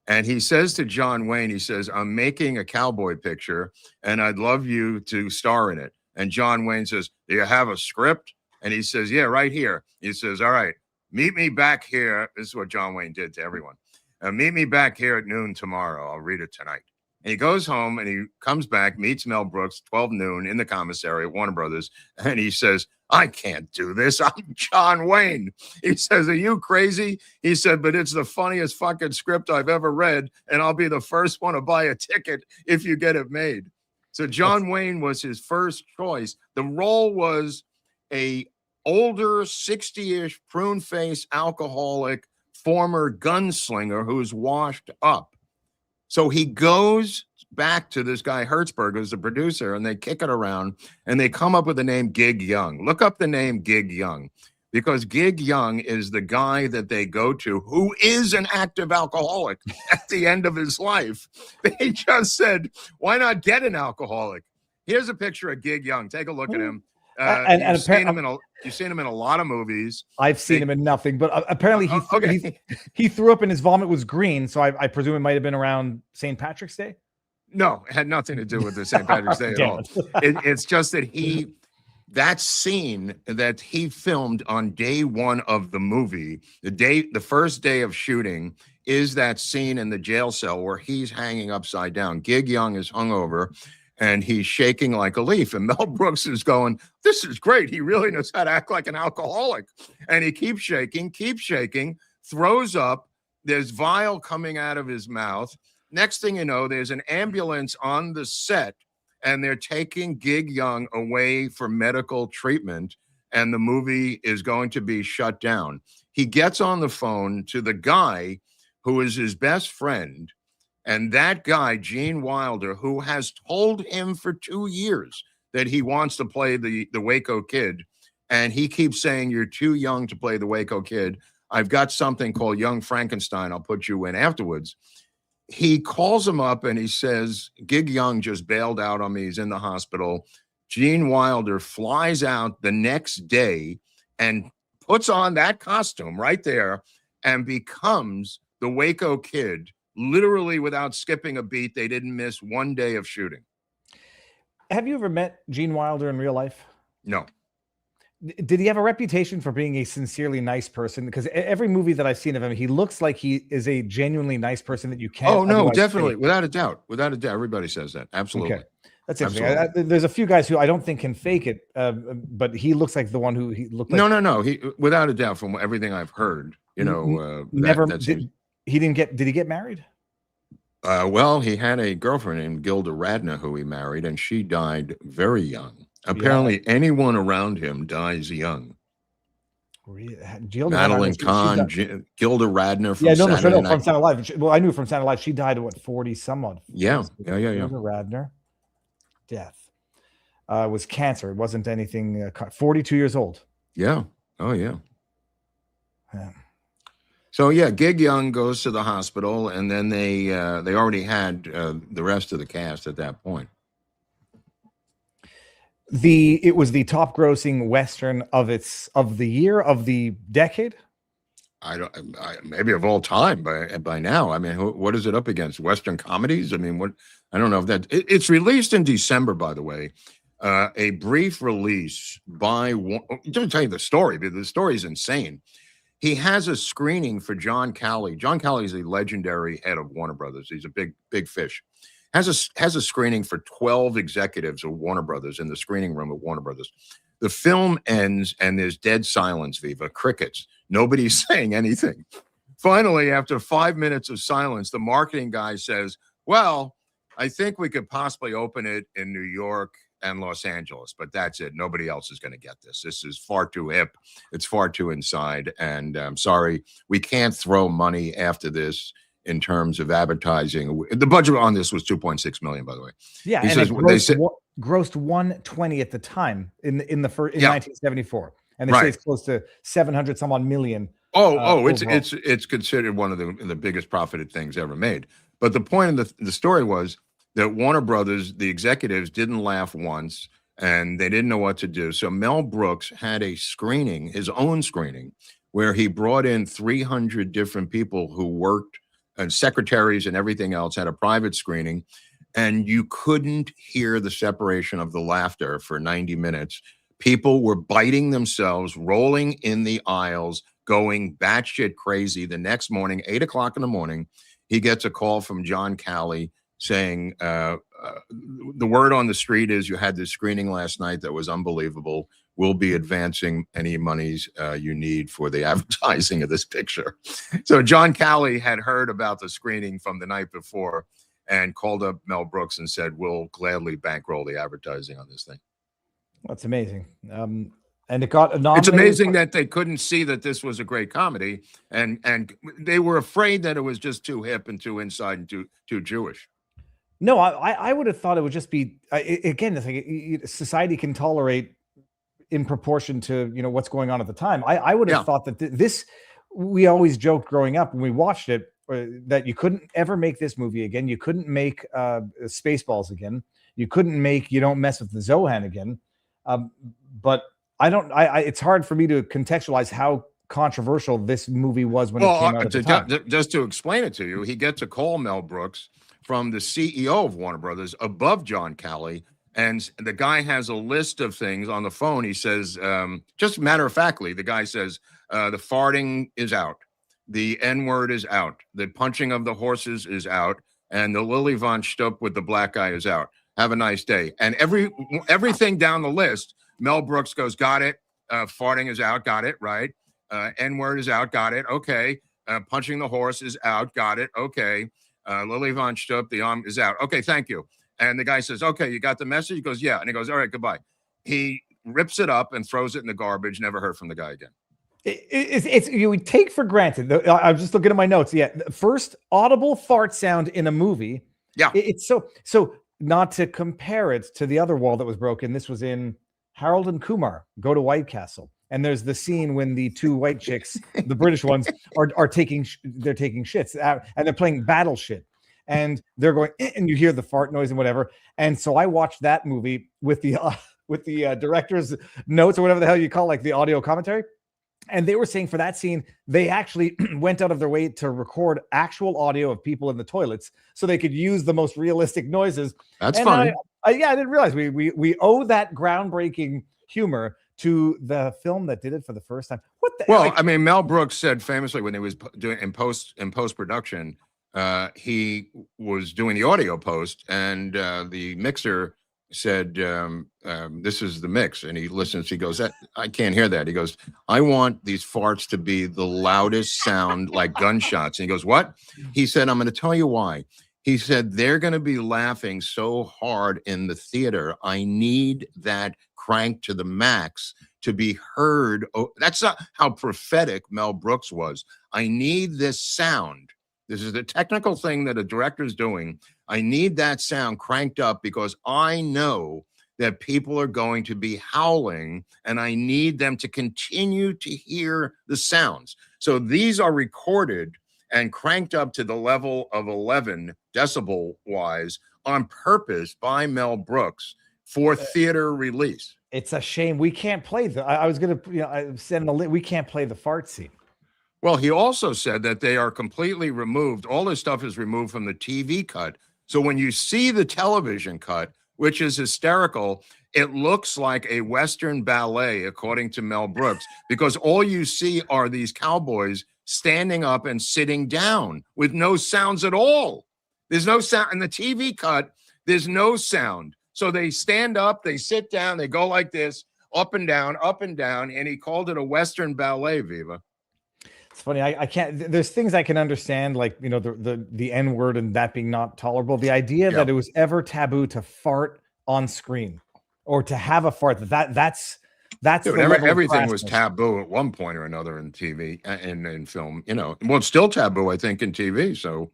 And he says to John Wayne, he says, "I'm making a cowboy picture, and I'd love you to star in it." And John Wayne says, "Do you have a script?" And he says, "Yeah, right here." He says, "All right, meet me back here." This is what John Wayne did to everyone. "Meet me back here at noon tomorrow. I'll read it tonight." And he goes home and he comes back, meets Mel Brooks, 12 noon in the commissary at Warner Brothers. And he says, "I can't do this. I'm John Wayne." He says, "Are you crazy?" He said, "But it's the funniest fucking script I've ever read. And I'll be the first one to buy a ticket if you get it made." So John Wayne was his first choice. The role was a older 60-ish prune-faced alcoholic former gunslinger who's washed up. So he goes back to this guy Hertzberg, who's the producer, and they kick it around and they come up with the name Gig Young. Look up the name Gig Young, because Gig Young is the guy that they go to who is an active alcoholic at the end of his life. They just said, why not get an alcoholic? Here's a picture of Gig Young. Take a look at him. You've seen him in a lot of movies. I've seen him in nothing, but apparently he threw up and his vomit was green. So I presume it might have been around St. Patrick's Day. No, it had nothing to do with the St. Patrick's Day at all. It's just that that scene that he filmed on day one of the movie, the first day of shooting, is that scene in the jail cell where he's hanging upside down. Gig Young is hungover and he's shaking like a leaf. And Mel Brooks is going, "This is great. He really knows how to act like an alcoholic." And he keeps shaking, throws up. There's vial coming out of his mouth. Next thing you know, there's an ambulance on the set, and they're taking Gig Young away for medical treatment, and the movie is going to be shut down. He gets on the phone to the guy who is his best friend, and that guy, Gene Wilder, who has told him for 2 years that he wants to play the Waco Kid, and he keeps saying, "You're too young to play the Waco Kid. I've got something called Young Frankenstein. I'll put you in afterwards." He calls him up and he says, "Gig Young just bailed out on me. He's in the hospital." Gene Wilder flies out the next day and puts on that costume right there and becomes the Waco Kid, literally without skipping a beat. They didn't miss one day of shooting. Have you ever met Gene Wilder in real life? No. Did he have a reputation for being a sincerely nice person? Because every movie that I've seen of him, he looks like he is a genuinely nice person that you can't. Oh, no, definitely. Fake. Without a doubt. Everybody says that. Absolutely. Okay. That's interesting. There's a few guys who I don't think can fake it, but he looks like the one who he looked like. No. He, without a doubt, from everything I've heard, you know, did he get married? Well, he had a girlfriend named Gilda Radner who he married, and she died very young. Apparently, anyone around him dies young. Madeline, Kahn, Gilda Radner from Saturday Night. From Saturday Night Live. Well, I knew from Saturday Night Live. She died at what, 40 some odd? Yeah. Gilda Radner, death was cancer. It wasn't anything. 42 years old. Yeah. Oh yeah. So yeah, Gig Young goes to the hospital, and then they already had the rest of the cast at that point. It was the top grossing Western of the decade. Maybe of all time by now. I mean, what is it up against? Western comedies? I mean, I don't know if it's released in December, by the way. A brief release by one. Don't tell you the story, but the story is insane. He has a screening for John Calley. John Calley is a legendary head of Warner Brothers. He's a big fish. Has a screening for 12 executives of Warner Brothers in the screening room of Warner Brothers. The film ends and there's dead silence, Viva, crickets. Nobody's saying anything. Finally, after 5 minutes of silence, the marketing guy says, well, I think we could possibly open it in New York and Los Angeles, but that's it. Nobody else is going to get this. This is far too hip. It's far too inside. And I'm sorry, we can't throw money after this in terms of advertising. The budget on this was $2.6 million, by the way. Yeah, and it grossed 120 at the time in 1974, and they say it's close to 700 some odd million. It's considered one of the biggest profited things ever made. But the point of the story was that Warner Brothers, the executives didn't laugh once, and they didn't know what to do. So Mel Brooks had a screening, his own screening, where he brought in 300 different people who worked, and secretaries and everything else, had a private screening, and you couldn't hear the separation of the laughter for 90 minutes. People were biting themselves, rolling in the aisles, going batshit crazy. The next morning, 8 o'clock in the morning, he gets a call from John Calley saying, the word on the street is you had this screening last night that was unbelievable. We'll be advancing any monies you need for the advertising of this picture. So John Calley had heard about the screening from the night before and called up Mel Brooks and said, we'll gladly bankroll the advertising on this thing. That's amazing. And it got nominated. It's amazing that they couldn't see that this was a great comedy, and they were afraid that it was just too hip and too inside and too Jewish. No, I would have thought it would just be, again, it's like society can tolerate in proportion to, what's going on at the time. I would have thought that this, we always joked growing up when we watched it, that you couldn't ever make this movie again. You couldn't make Spaceballs again. You couldn't make You Don't Mess with the Zohan again. But it's hard for me to contextualize how controversial this movie was when it came out at the time. Just to explain it to you, he gets a call, Mel Brooks, from the CEO of Warner Brothers above John Calley, and the guy has a list of things on the phone. He says, just matter-of-factly, the guy says, the farting is out, the N-word is out, the punching of the horses is out, and the Lili Von Shtupp with the black guy is out. Have a nice day. And everything down the list, Mel Brooks goes, got it. Farting is out, got it, right? N-word is out, got it, okay. Punching the horse is out, got it, okay. Lili Von Shtupp, the arm is out. Okay, thank you. And the guy says, okay, you got the message? He goes, yeah. And he goes, all right, goodbye. He rips it up and throws it in the garbage. Never heard from the guy again. It's you would take for granted. I'm just looking at my notes. Yeah, first audible fart sound in a movie. Yeah. It's so not to compare it to the other wall that was broken. This was in Harold and Kumar Go to White Castle. And there's the scene when the two white chicks, the British ones, are taking shits, and they're playing battle shit, and they're going, and you hear the fart noise and whatever. And so I watched that movie with the director's notes or whatever the hell you call, like the audio commentary. And they were saying for that scene, they actually went out of their way to record actual audio of people in the toilets so they could use the most realistic noises. That's fun. I didn't realize we owe that groundbreaking humor to the film that did it for the first time. I mean, Mel Brooks said famously when he was doing in post production, he was doing the audio post, and the mixer said, "This is the mix," and he listens. He goes, "I can't hear that." He goes, "I want these farts to be the loudest sound, like gunshots." And he goes, "What?" He said, "I'm going to tell you why." He said, "They're going to be laughing so hard in the theater. I need that cranked to the max to be heard." Oh, that's not how prophetic Mel Brooks was. I need this sound. This is the technical thing that a director's doing. I need that sound cranked up because I know that people are going to be howling, and I need them to continue to hear the sounds. So these are recorded and cranked up to the level of 11 decibel wise on purpose by Mel Brooks for theater release. It's a shame we can't play the. I was gonna, I send we can't play the fart scene. Well, he also said that they are completely removed. All this stuff is removed from the TV cut. So when you see the television cut, which is hysterical, it looks like a Western ballet, according to Mel Brooks, because all you see are these cowboys standing up and sitting down with no sounds at all. There's no sound in the TV cut. There's no sound. So they stand up, they sit down, they go like this, up and down, and he called it a Western ballet, Viva. It's funny. I can't. There's things I can understand, like the N word and that being not tolerable. The idea that it was ever taboo to fart on screen or to have a fart that's Dude, everything was taboo at one point or another in TV and in film. Well, it's still taboo, I think, in TV. So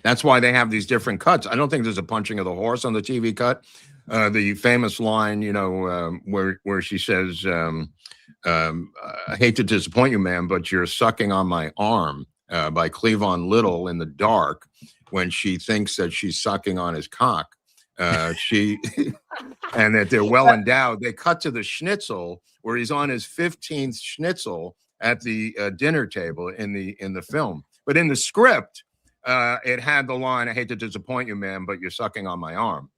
that's why they have these different cuts. I don't think there's a punching of the horse on the TV cut. The famous line, where she says, I hate to disappoint you, ma'am, but you're sucking on my arm, by Cleavon Little in the dark, when she thinks that she's sucking on his cock. And that they're well endowed. They cut to the schnitzel where he's on his 15th schnitzel at the dinner table in the film. But in the script, it had the line, I hate to disappoint you, ma'am, but you're sucking on my arm.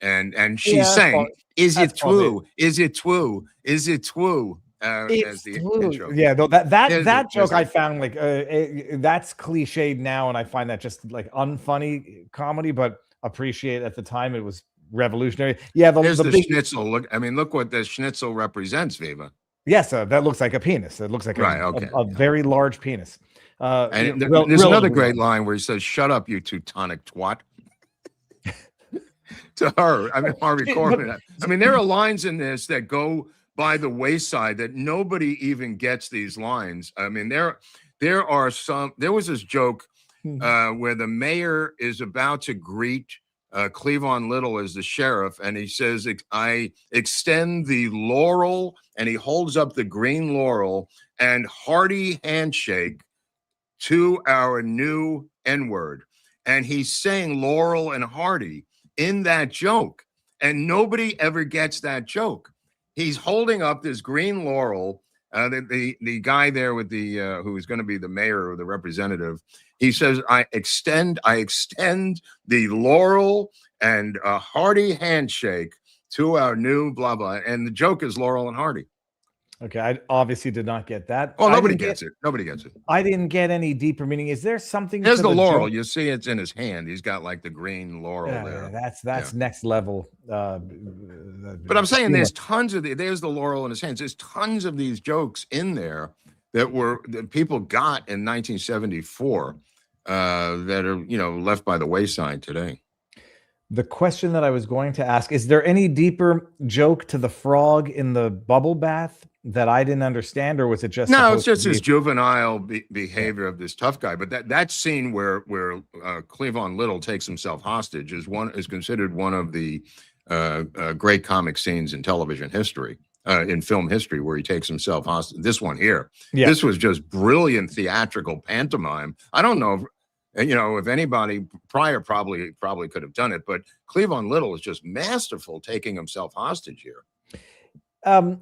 And she's saying, is it true? Is it true? Is it true? As the intro. Yeah, though that joke I found like that's cliched now, and I find that just like unfunny comedy, but appreciate at the time it was revolutionary. Yeah, the schnitzel. Look what the schnitzel represents, Viva. Yes, that looks like a penis. It looks like a very large penis. And there's another great line where he says, "Shut up, you Teutonic twat." To her, Harvey Korman. There are lines in this that go by the wayside that nobody even gets these lines. There was this joke where the mayor is about to greet Cleavon Little as the sheriff, and he says, I extend the laurel, and he holds up the green laurel, and hearty handshake to our new N-word. And he's saying laurel and hearty in that joke, and nobody ever gets that joke. He's holding up this green laurel. The guy there with the who is going to be the mayor or the representative, he says, I extend the laurel and a hearty handshake to our new blah blah. And the joke is laurel and hearty. Okay, I obviously did not get that. Oh, nobody gets it. Nobody gets it. I didn't get any deeper meaning. Is there something? There's the laurel. You see, it's in his hand. He's got like the green laurel there. That's next level. But I'm saying there's tons of there's the laurel in his hands. There's tons of these jokes in there that people got in 1974 that are left by the wayside today. The question that I was going to ask, is there any deeper joke to the frog in the bubble bath that I didn't understand, or was it just no? It's just this juvenile behavior of this tough guy. But that scene where Cleavon Little takes himself hostage is considered one of the great comic scenes in television history, in film history, where he takes himself hostage. This one here, this was just brilliant theatrical pantomime. I don't know if anybody, Pryor probably could have done it, but Cleavon Little is just masterful taking himself hostage here. I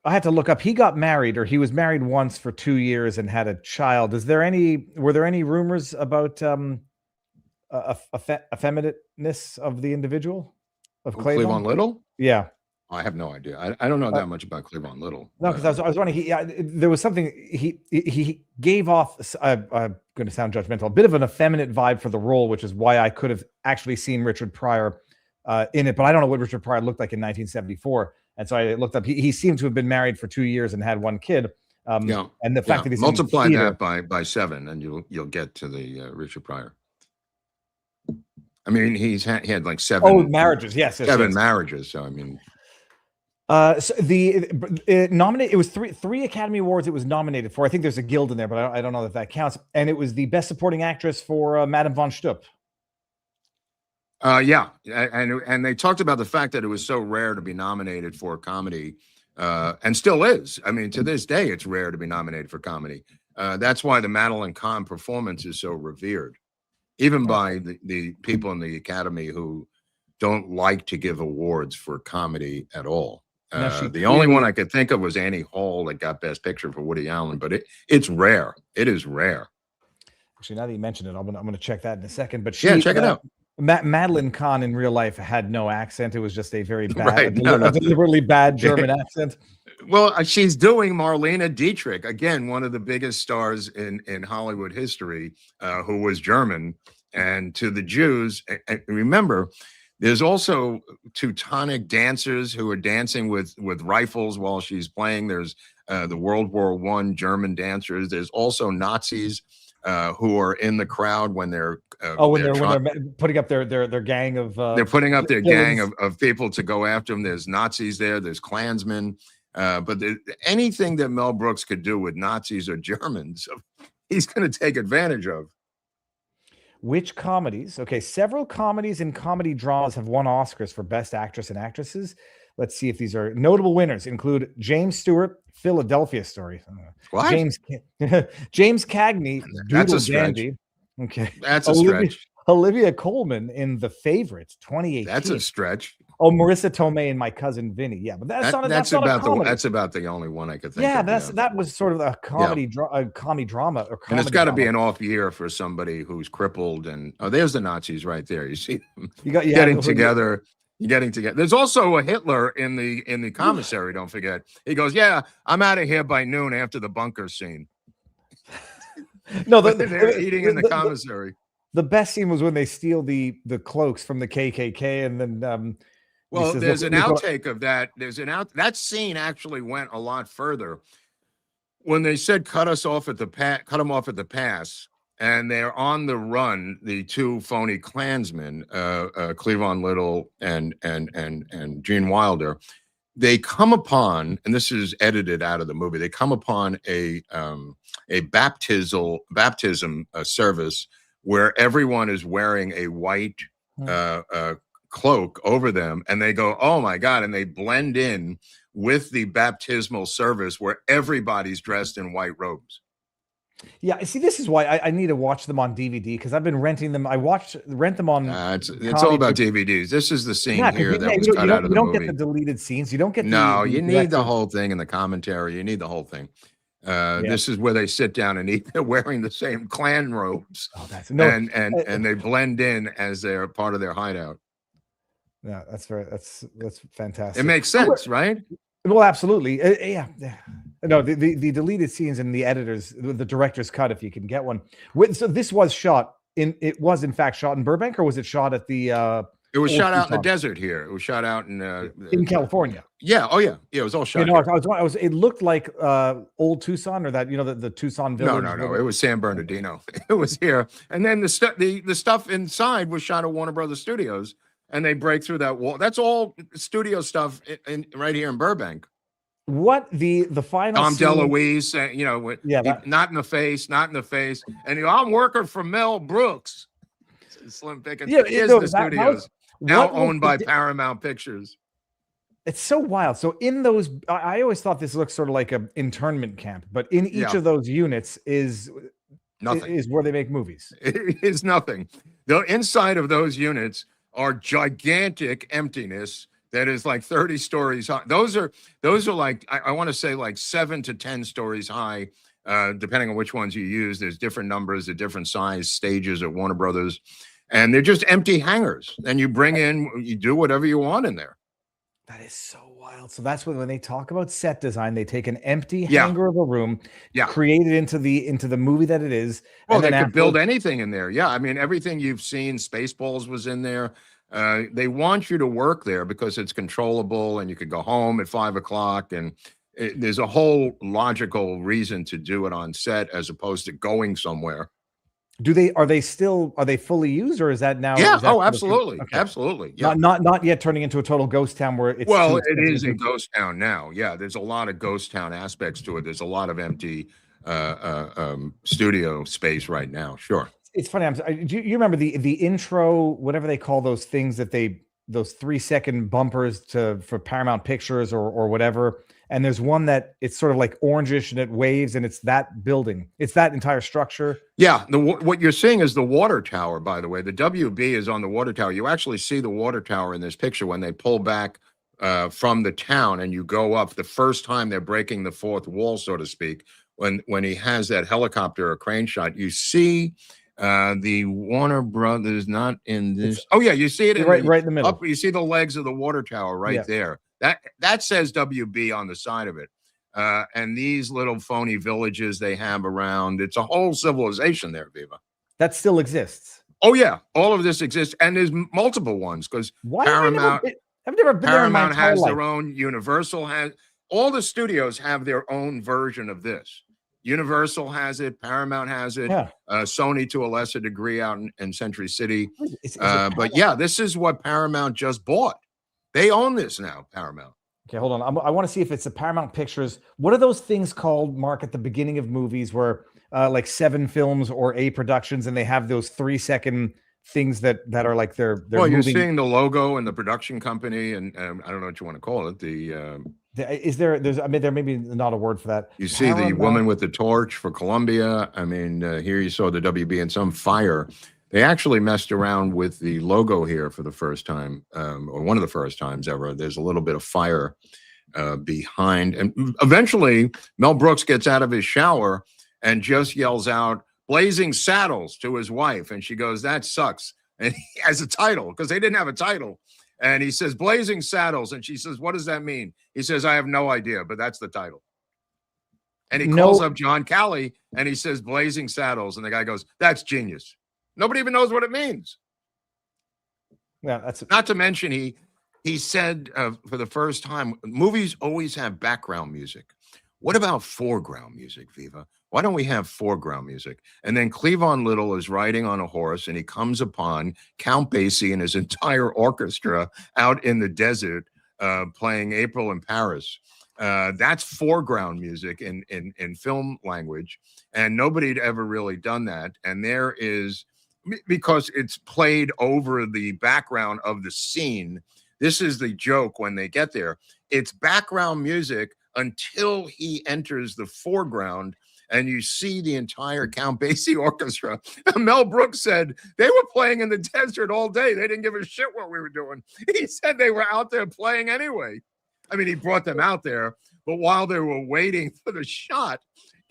had to look up. He got married, or he was married once for 2 years and had a child. Were there any rumors about effeminateness of the individu of Cleavon Little? Yeah. I have no idea. I don't know that much about Cleavon Little. No, because I was wondering. There was something he gave off. I'm going to sound judgmental. A bit of an effeminate vibe for the role, which is why I could have actually seen Richard Pryor in it. But I don't know what Richard Pryor looked like in 1974, and so I looked up. He seemed to have been married for 2 years and had one kid. And the fact that he's multiply that by 7, and you'll get to the Richard Pryor. He had like 7. Oh, marriages. Yes, 7 marriages. So so it was three Academy Awards it was nominated for. I think there's a guild in there, but I don't know if that counts. And it was the best supporting actress for Madeline Von Shtupp. And they talked about the fact that it was so rare to be nominated for comedy, and still is. To this day, it's rare to be nominated for comedy. That's why the Madeline Kahn performance is so revered. even by the people in the Academy who don't like to give awards for comedy at all. The only one I could think of was Annie Hall that got Best Picture for Woody Allen, but it's rare. It is rare. Actually, now that you mentioned it, I'm gonna check that in a second. But check it out. Madeline Kahn in real life had no accent. It was just a very bad, deliberately bad German accent. Well, she's doing Marlene Dietrich, again, one of the biggest stars in Hollywood history, who was German. And to the Jews, and remember, there's also Teutonic dancers who are dancing with rifles while she's playing. There's the World War I German dancers. There's also Nazis who are in the crowd when they're when they're putting up their gang of they're putting up their gang of people to go after them. There's Nazis there. There's Klansmen. But anything that Mel Brooks could do with Nazis or Germans, he's going to take advantage of. Which comedies? Okay, several comedies and comedy dramas have won Oscars for Best Actress and Actresses. Let's see if these are notable winners. Include James Stewart, Philadelphia Story. What? James Cagney, That's a stretch. Dandy. Okay, that's a stretch. Olivia Colman in The Favorite, 2018. That's a stretch. Oh, Marissa Tomei and My Cousin Vinny. Yeah, but that's about the only one I could think of. Yeah, that was sort of a comedy drama. And it's got to be an off year for somebody who's crippled. And there's the Nazis right there. You see them getting together. There's also a Hitler in the commissary. Don't forget. He goes, "Yeah, I'm out of here by noon after the bunker scene." No, they're eating in the commissary. The best scene was when they steal the cloaks from the KKK, and then well, there's an outtake of that. That scene actually went a lot further when they said cut them off at the pass, and they're on the run. The two phony Klansmen, Cleavon Little and Gene Wilder, they come upon, and this is edited out of the movie. They come upon a baptism service where everyone is wearing a white cloak over them, and they go, "Oh my God," and they blend in with the baptismal service where everybody's dressed in white robes. Yeah, see, this is why I need to watch them on DVD, because I've been renting them. Rent them on. It's all about DVDs. This is the scene here that was cut out of the movie. You don't get the deleted scenes. You don't get you need the whole thing in the commentary. You need the whole thing. This is where they sit down and eat. They're wearing the same Klan robes, and they blend in as they're part of their hideout. Yeah, that's fantastic. It makes sense, right? Well, absolutely. Yeah. No, the deleted scenes and the director's cut, if you can get one. So this was in fact shot in Burbank, or was it shot at the? It was shot out in the desert here. It was shot out in California. Yeah. Oh, yeah. Yeah. It was all shot. It looked like old Tucson, or that the Tucson village. No. It was San Bernardino. It was here, and then the stuff inside was shot at Warner Brothers Studios, and they break through that wall. That's all studio stuff right here in Burbank. What the final Dom DeLuise, not in the face, and I'm working for Mel Brooks. Slim Pickens. Yeah, the studios now owned by Paramount Pictures. It's so wild. So in those, I always thought this looked sort of like an internment camp, but in each of those units is nothing. Is where they make movies. It is nothing. The inside of those units are gigantic emptiness that is like 30 stories high. Those are like, I want to say like 7 to 10 stories high, depending on which ones you use. There's different numbers at different size stages at Warner Brothers, and they're just empty hangars. And you you do whatever you want in there. That is so wild. So that's when they talk about set design, they take an empty hangar of a room, create it into the movie that it is. Well, they could build anything in there. Yeah, I mean, everything you've seen, Spaceballs was in there. They want you to work there because it's controllable, and you could go home at 5 o'clock, and there's a whole logical reason to do it on set as opposed to going somewhere. Are they fully used, or is that now? Yeah. Absolutely. Okay. Absolutely. Yeah. Not yet turning into a total ghost town where it's. Well, it is a ghost town now. Yeah. There's a lot of ghost town aspects to it. There's a lot of empty studio space right now. Sure. It's funny. Do you remember the intro, whatever they call those things those 3-second bumpers for Paramount Pictures or whatever? and there's one that it's sort of like orangish and it waves, and it's that building. It's that entire structure. Yeah, what you're seeing is the water tower, by the way. The WB is on the water tower. You actually see the water tower in this picture when they pull back from the town and you go up. The first time they're breaking the fourth wall, so to speak, when he has that helicopter or crane shot, you see the Warner Brothers not in this. Oh yeah, you see it right in the middle. You see the legs of the water tower right there. That says WB on the side of it. And these little phony villages they have around, it's a whole civilization there, Viva. That still exists. Oh yeah, all of this exists, and there's multiple ones because Paramount. I've never been there in my entire has life. their own. Universal has all the studios have their own version of this. Universal has it. Paramount has it. Yeah. Sony to a lesser degree out in Century City. Is But yeah, this is what Paramount just bought. They own this now, Paramount. Okay, hold on. I want to see if it's a Paramount Pictures. What are those things called, Mark, at the beginning of movies where like 7 films or A productions, and they have those 3-second things that are like they're well, you're moving. seeing the logo and the production company, and I don't know what you want to call it. There may be not a word for that. You see the woman with the torch for Columbia. I mean, here you saw the WB and some fire. They actually messed around with the logo here for the first time, or one of the first times ever. There's a little bit of fire behind. And eventually, Mel Brooks gets out of his shower and just yells out, "Blazing Saddles," to his wife. And she goes, "That sucks." And he has a title because they didn't have a title. And he says, "Blazing Saddles." And she says, "What does that mean?" He says, "I have no idea, but that's the title." And he calls up John Calley and he says, "Blazing Saddles." And the guy goes, "That's genius." Nobody even knows what it means. Yeah, that's not to mention he said for the first time, movies always have background music. What about foreground music, Viva? Why don't we have foreground music? And then Cleavon Little is riding on a horse and he comes upon Count Basie and his entire orchestra out in the desert playing April in Paris. That's foreground music in film language. And nobody had ever really done that. And there is, because it's played over the background of the scene. This is the joke when they get there. It's background music until he enters the foreground and you see the entire Count Basie Orchestra. Mel Brooks said they were playing in the desert all day. They didn't give a shit what we were doing. He said they were out there playing anyway. I mean, he brought them out there, but while they were waiting for the shot,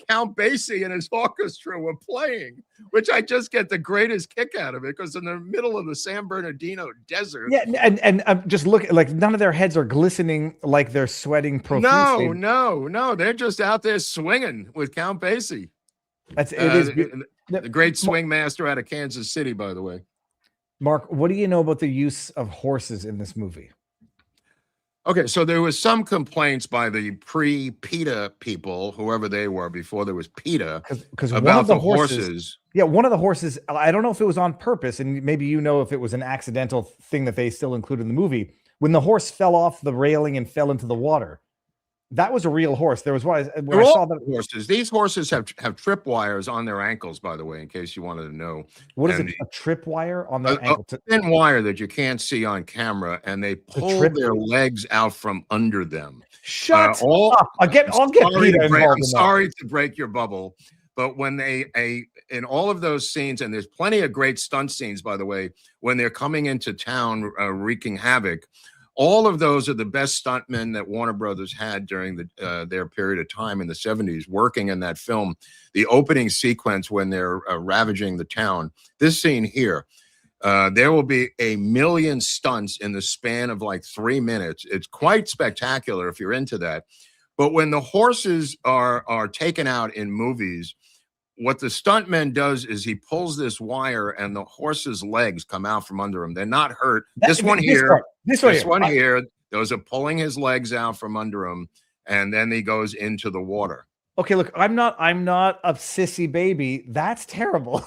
Count Basie and his orchestra were playing, which I just get the greatest kick out of it because in the middle of the San Bernardino desert. Yeah, and just look, like none of their heads are glistening like they're sweating profusely. No, they're just out there swinging with Count Basie. It is the great swing master out of Kansas City, by the way. Mark, what do you know about the use of horses in this movie? Okay, so there was some complaints by the pre-PETA people, whoever they were before there was PETA, because about the horses. Yeah, one of the horses, I don't know if it was on purpose, and maybe you know if it was an accidental thing that they still included in the movie. When the horse fell off the railing and fell into the water, that was a real horse. There was one where I saw that horses. These horses have tripwires on their ankles, by the way, in case you wanted to know. What is it? A tripwire on their ankle? A thin wire that you can't see on camera, and they pull their legs out from under them. Shut up! I'll get PETA involved. I'm sorry to break your bubble, but when they in all of those scenes, and there's plenty of great stunt scenes, by the way, when they're coming into town wreaking havoc. All of those are the best stuntmen that Warner Brothers had during their period of time in the 70s, working in that film. The opening sequence when they're ravaging the town, this scene here, there will be 1 million stunts in the span of like 3 minutes. It's quite spectacular if you're into that. But when the horses are taken out in movies, what the stuntman does is he pulls this wire and the horse's legs come out from under him. They're not hurt. This one here, those are pulling his legs out from under him, and then he goes into the water. Okay, look, I'm not a sissy baby. That's terrible.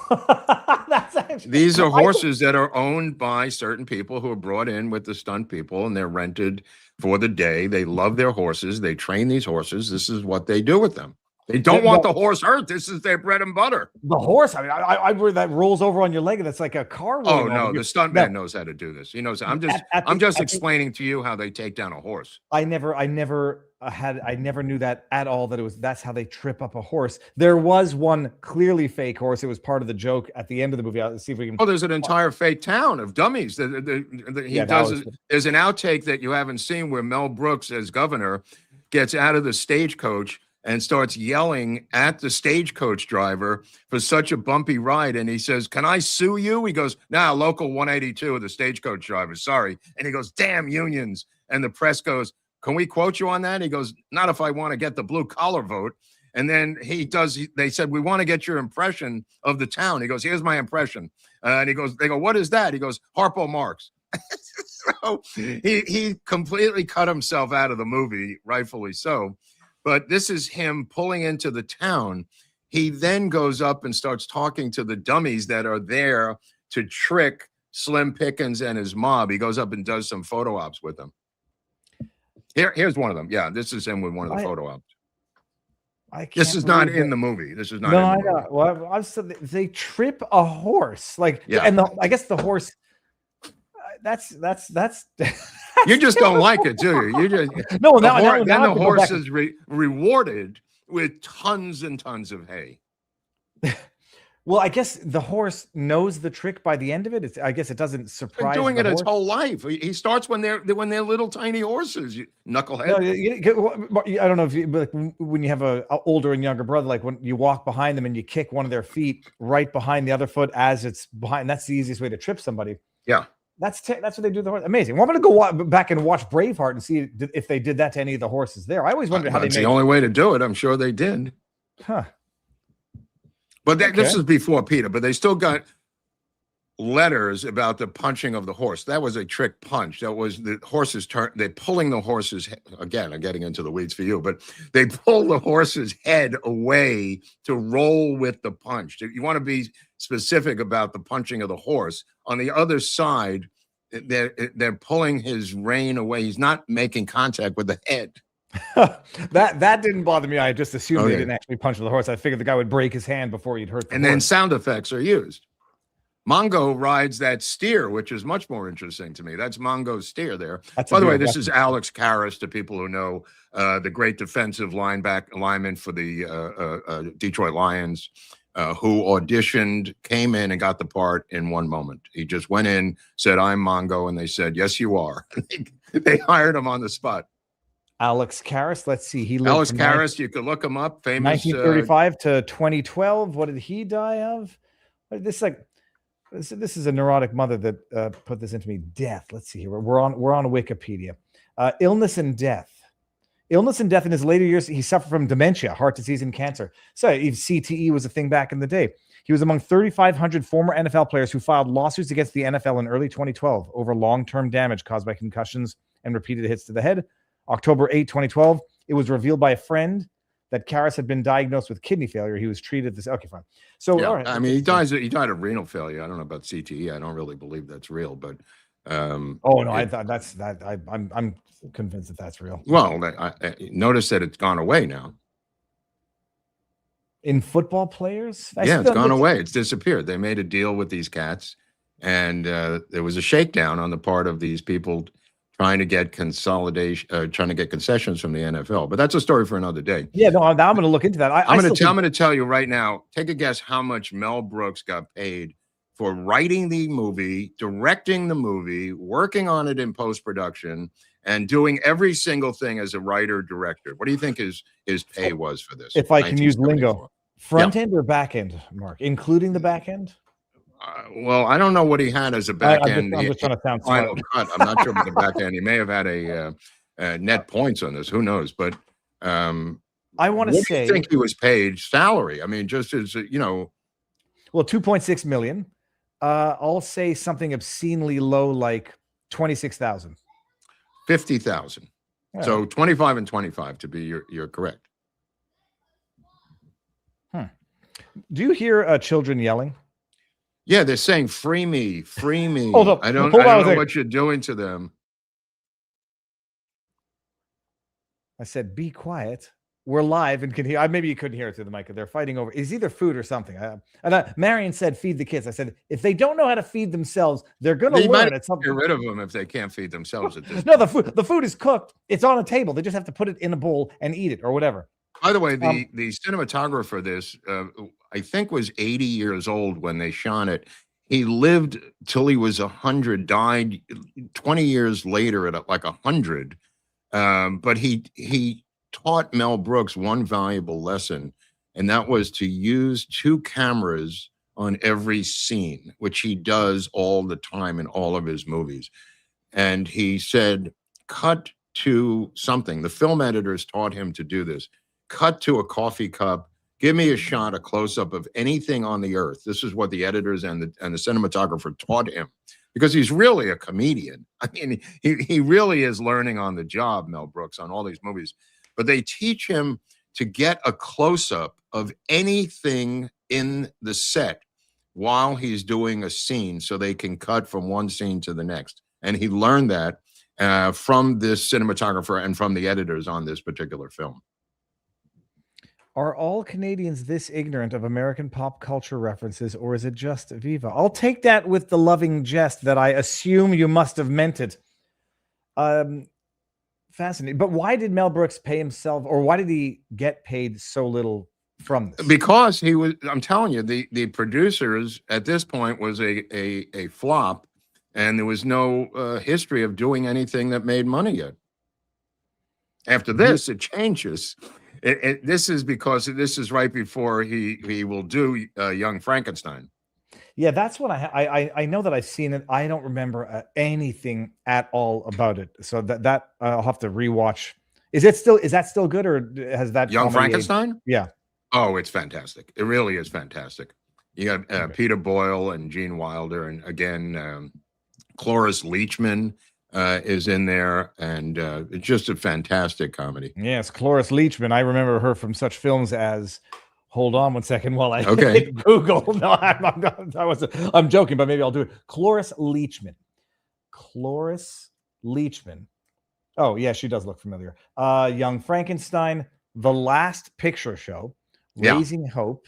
These are horses that are owned by certain people who are brought in with the stunt people, and they're rented for the day. They love their horses. They train these horses. This is what they do with them. They don't want the horse hurt. This is their bread and butter. The horse, I mean, I that rolls over on your leg, and it's like a car. Oh no, the stuntman knows how to do this. He knows. I'm just explaining to you how they take down a horse. I never I never knew that at all, that that's how they trip up a horse. There was one clearly fake horse. It was part of the joke at the end of the movie. Let's see if we can. Oh, there's an entire fake town of dummies. There's an outtake that you haven't seen where Mel Brooks, as governor, gets out of the stagecoach and starts yelling at the stagecoach driver for such a bumpy ride. And he says, "Can I sue you?" He goes, "Nah, local 182 of the stagecoach drivers. Sorry." And he goes, "Damn unions." And the press goes, "Can we quote you on that?" He goes, "Not if I want to get the blue collar vote." And then they said, "We want to get your impression of the town." He goes, "Here's my impression." And they go, "What is that?" He goes, "Harpo Marx." So he completely cut himself out of the movie, rightfully so. But this is him pulling into the town. He then goes up and starts talking to the dummies that are there to trick Slim Pickens and his mob. He goes up and does some photo ops with them. Here's one of them. Yeah, this is him with one of the photo ops. This is not in the movie. This is not. No, I know. Well, they trip a horse, like, yeah. And I guess the horse. That's. You just don't like it, do you? You just no. Then the horse is rewarded with tons and tons of hay. Well, I guess the horse knows the trick by the end of it. I guess it doesn't surprise. Been doing it its whole life. He starts when they're little tiny horses. You knucklehead. No, I don't know if like when you have a older and younger brother, like when you walk behind them and you kick one of their feet right behind the other foot as it's behind. That's the easiest way to trip somebody. Yeah. That's what they do to the horse. Amazing. Well, I'm going to go back and watch Braveheart and see if they did that to any of the horses there. I always wondered how they made it. That's the only way to do it. I'm sure they did. Huh. But this is before Peter, but they still got letters about the punching of the horse. That was a trick punch. That was the horse's turn. They're pulling the horse's again. I'm getting into the weeds for you, but they pull the horse's head away to roll with the punch. You want to be specific about the punching of the horse. On the other side, they're pulling his rein away. He's not making contact with the head. that didn't bother me. I just assumed they didn't actually punch the horse. I figured the guy would break his hand before he'd hurt the horse. Then sound effects are used. Mongo rides that steer, which is much more interesting to me. That's Mongo's steer there. By the way, this is Alex Karras, to people who know, the great defensive lineman for the Detroit Lions, who auditioned, came in and got the part in one moment. He just went in, said, "I'm Mongo," and they said, "Yes, you are." They hired him on the spot. Alex Karras. Let's see. He lived Alex Karras. You could look him up. Famous. 1935 to 2012. What did he die of? This is a neurotic mother that put this into me. Death. Let's see here. We're on Wikipedia. Illness and death. Illness and death in his later years. He suffered from dementia, heart disease, and cancer. So if CTE was a thing back in the day. He was among 3,500 former NFL players who filed lawsuits against the NFL in early 2012 over long-term damage caused by concussions and repeated hits to the head. October 8, 2012, it was revealed by a friend that Karras had been diagnosed with kidney failure. He was treated this. Okay, fine. So, all right. I mean, he died of renal failure. I don't know about CTE. I don't really believe that's real, but I'm convinced that that's real. Well, I notice that it's gone away now. In football players? It's gone away. It's disappeared. They made a deal with these cats, and there was a shakedown on the part of these people trying to get concessions from the NFL. But that's a story for another day. Yeah, no, now I'm going to look into that. I'm going to tell you right now, take a guess how much Mel Brooks got paid for writing the movie, directing the movie, working on it in post-production, and doing every single thing as a writer-director. What do you think his pay was for this? If I can use lingo, front end or back end, Mark, including the back end? Well, I don't know what he had as a back end. I'm just trying to sound smart. I'm not sure about the back end. He may have had a net points on this. Who knows? But I want to say, do you think he was paid salary? I mean, just as well, 2.6 million. I'll say something obscenely low, like 26,000, 50,000. Yeah. So 25 and 25 to be you're correct. Do you hear children yelling? Yeah, they're saying, "Free me, free me." Hold up. I don't know what you're doing to them. I said, "Be quiet." we're live and can hear. Maybe you couldn't hear it through the mic. They're fighting over. It's either food or something. Marion said, "Feed the kids." I said, if they don't know how to feed themselves, they're going to learn at some point. Get rid of them if they can't feed themselves at this. No, the food is cooked. It's on a table. They just have to put it in a bowl and eat it or whatever. By the way, the cinematographer for this, I think, was 80 years old when they shot it. He lived till he was 100, died 20 years later at like 100. But he taught Mel Brooks one valuable lesson, and that was to use 2 cameras on every scene, which he does all the time in all of his movies. And he said, cut to something. The film editors taught him to do this. Cut to a coffee cup. Give me a shot, a close-up of anything on the earth. This is what the editors and the cinematographer taught him, because he's really a comedian. I mean, he really is learning on the job, Mel Brooks, on all these movies. But they teach him to get a close-up of anything in the set while he's doing a scene so they can cut from one scene to the next. And he learned that from this cinematographer and from the editors on this particular film. Are all Canadians this ignorant of American pop culture references, or is it just Viva? I'll take that with the loving jest that I assume you must have meant it. Fascinating. But why did Mel Brooks pay himself, or why did he get paid so little from this? Because he was, I'm telling you, the producers at this point was a flop, and there was no history of doing anything that made money yet. After this, it changes. This is because this is right before he will do Young Frankenstein. Yeah, that's what I know that I've seen it. I don't remember anything at all about it. So that I'll have to rewatch. Is that still good, or has that Young Frankenstein? Aged? Yeah. Oh, it's fantastic. It really is fantastic. You got Peter Boyle and Gene Wilder, and again, Cloris Leachman is in there, and it's just a fantastic comedy. Yes, Cloris Leachman. I remember her from such films as. Hold on one second while I Google. No, I'm joking, but maybe I'll do it. Cloris Leachman. Cloris Leachman. Oh, yeah, she does look familiar. Young Frankenstein, The Last Picture Show, Raising Hope.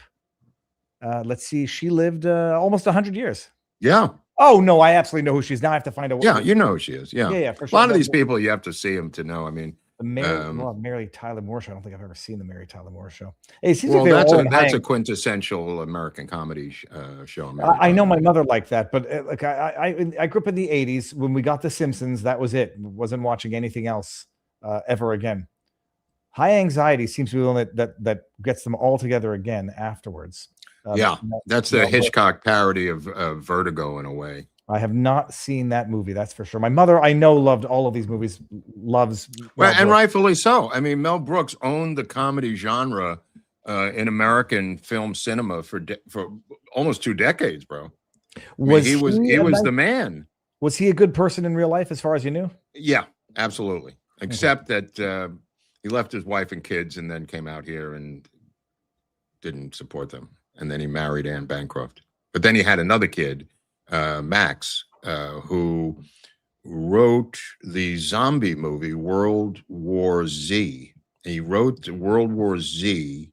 Let's see. She lived almost 100 years. Yeah. Oh, no, I absolutely know who she is. Now I have to find out. Yeah, you know who she is. Yeah. Yeah, for sure. A lot of these people, you have to see them to know. I mean, Mary Tyler Moore Show. I don't think I've ever seen the Mary Tyler Moore Show. It seems that's a quintessential American comedy show. I know my mother liked that, but like I grew up in the 80s when we got The Simpsons. That was it. Wasn't watching anything else ever again. High Anxiety seems to be the one that gets them all together again afterwards. That's the Hitchcock parody of Vertigo in a way. I have not seen that movie, that's for sure. My mother, I know, loved all of these movies, loves. Well, and rightfully so. I mean, Mel Brooks owned the comedy genre in American film cinema for almost 2 decades, bro. He was the man. Was he a good person in real life, as far as you knew? Yeah, absolutely. Except that he left his wife and kids and then came out here and didn't support them. And then he married Anne Bancroft. But then he had another kid, Max, who wrote the zombie movie World War Z. He wrote World War Z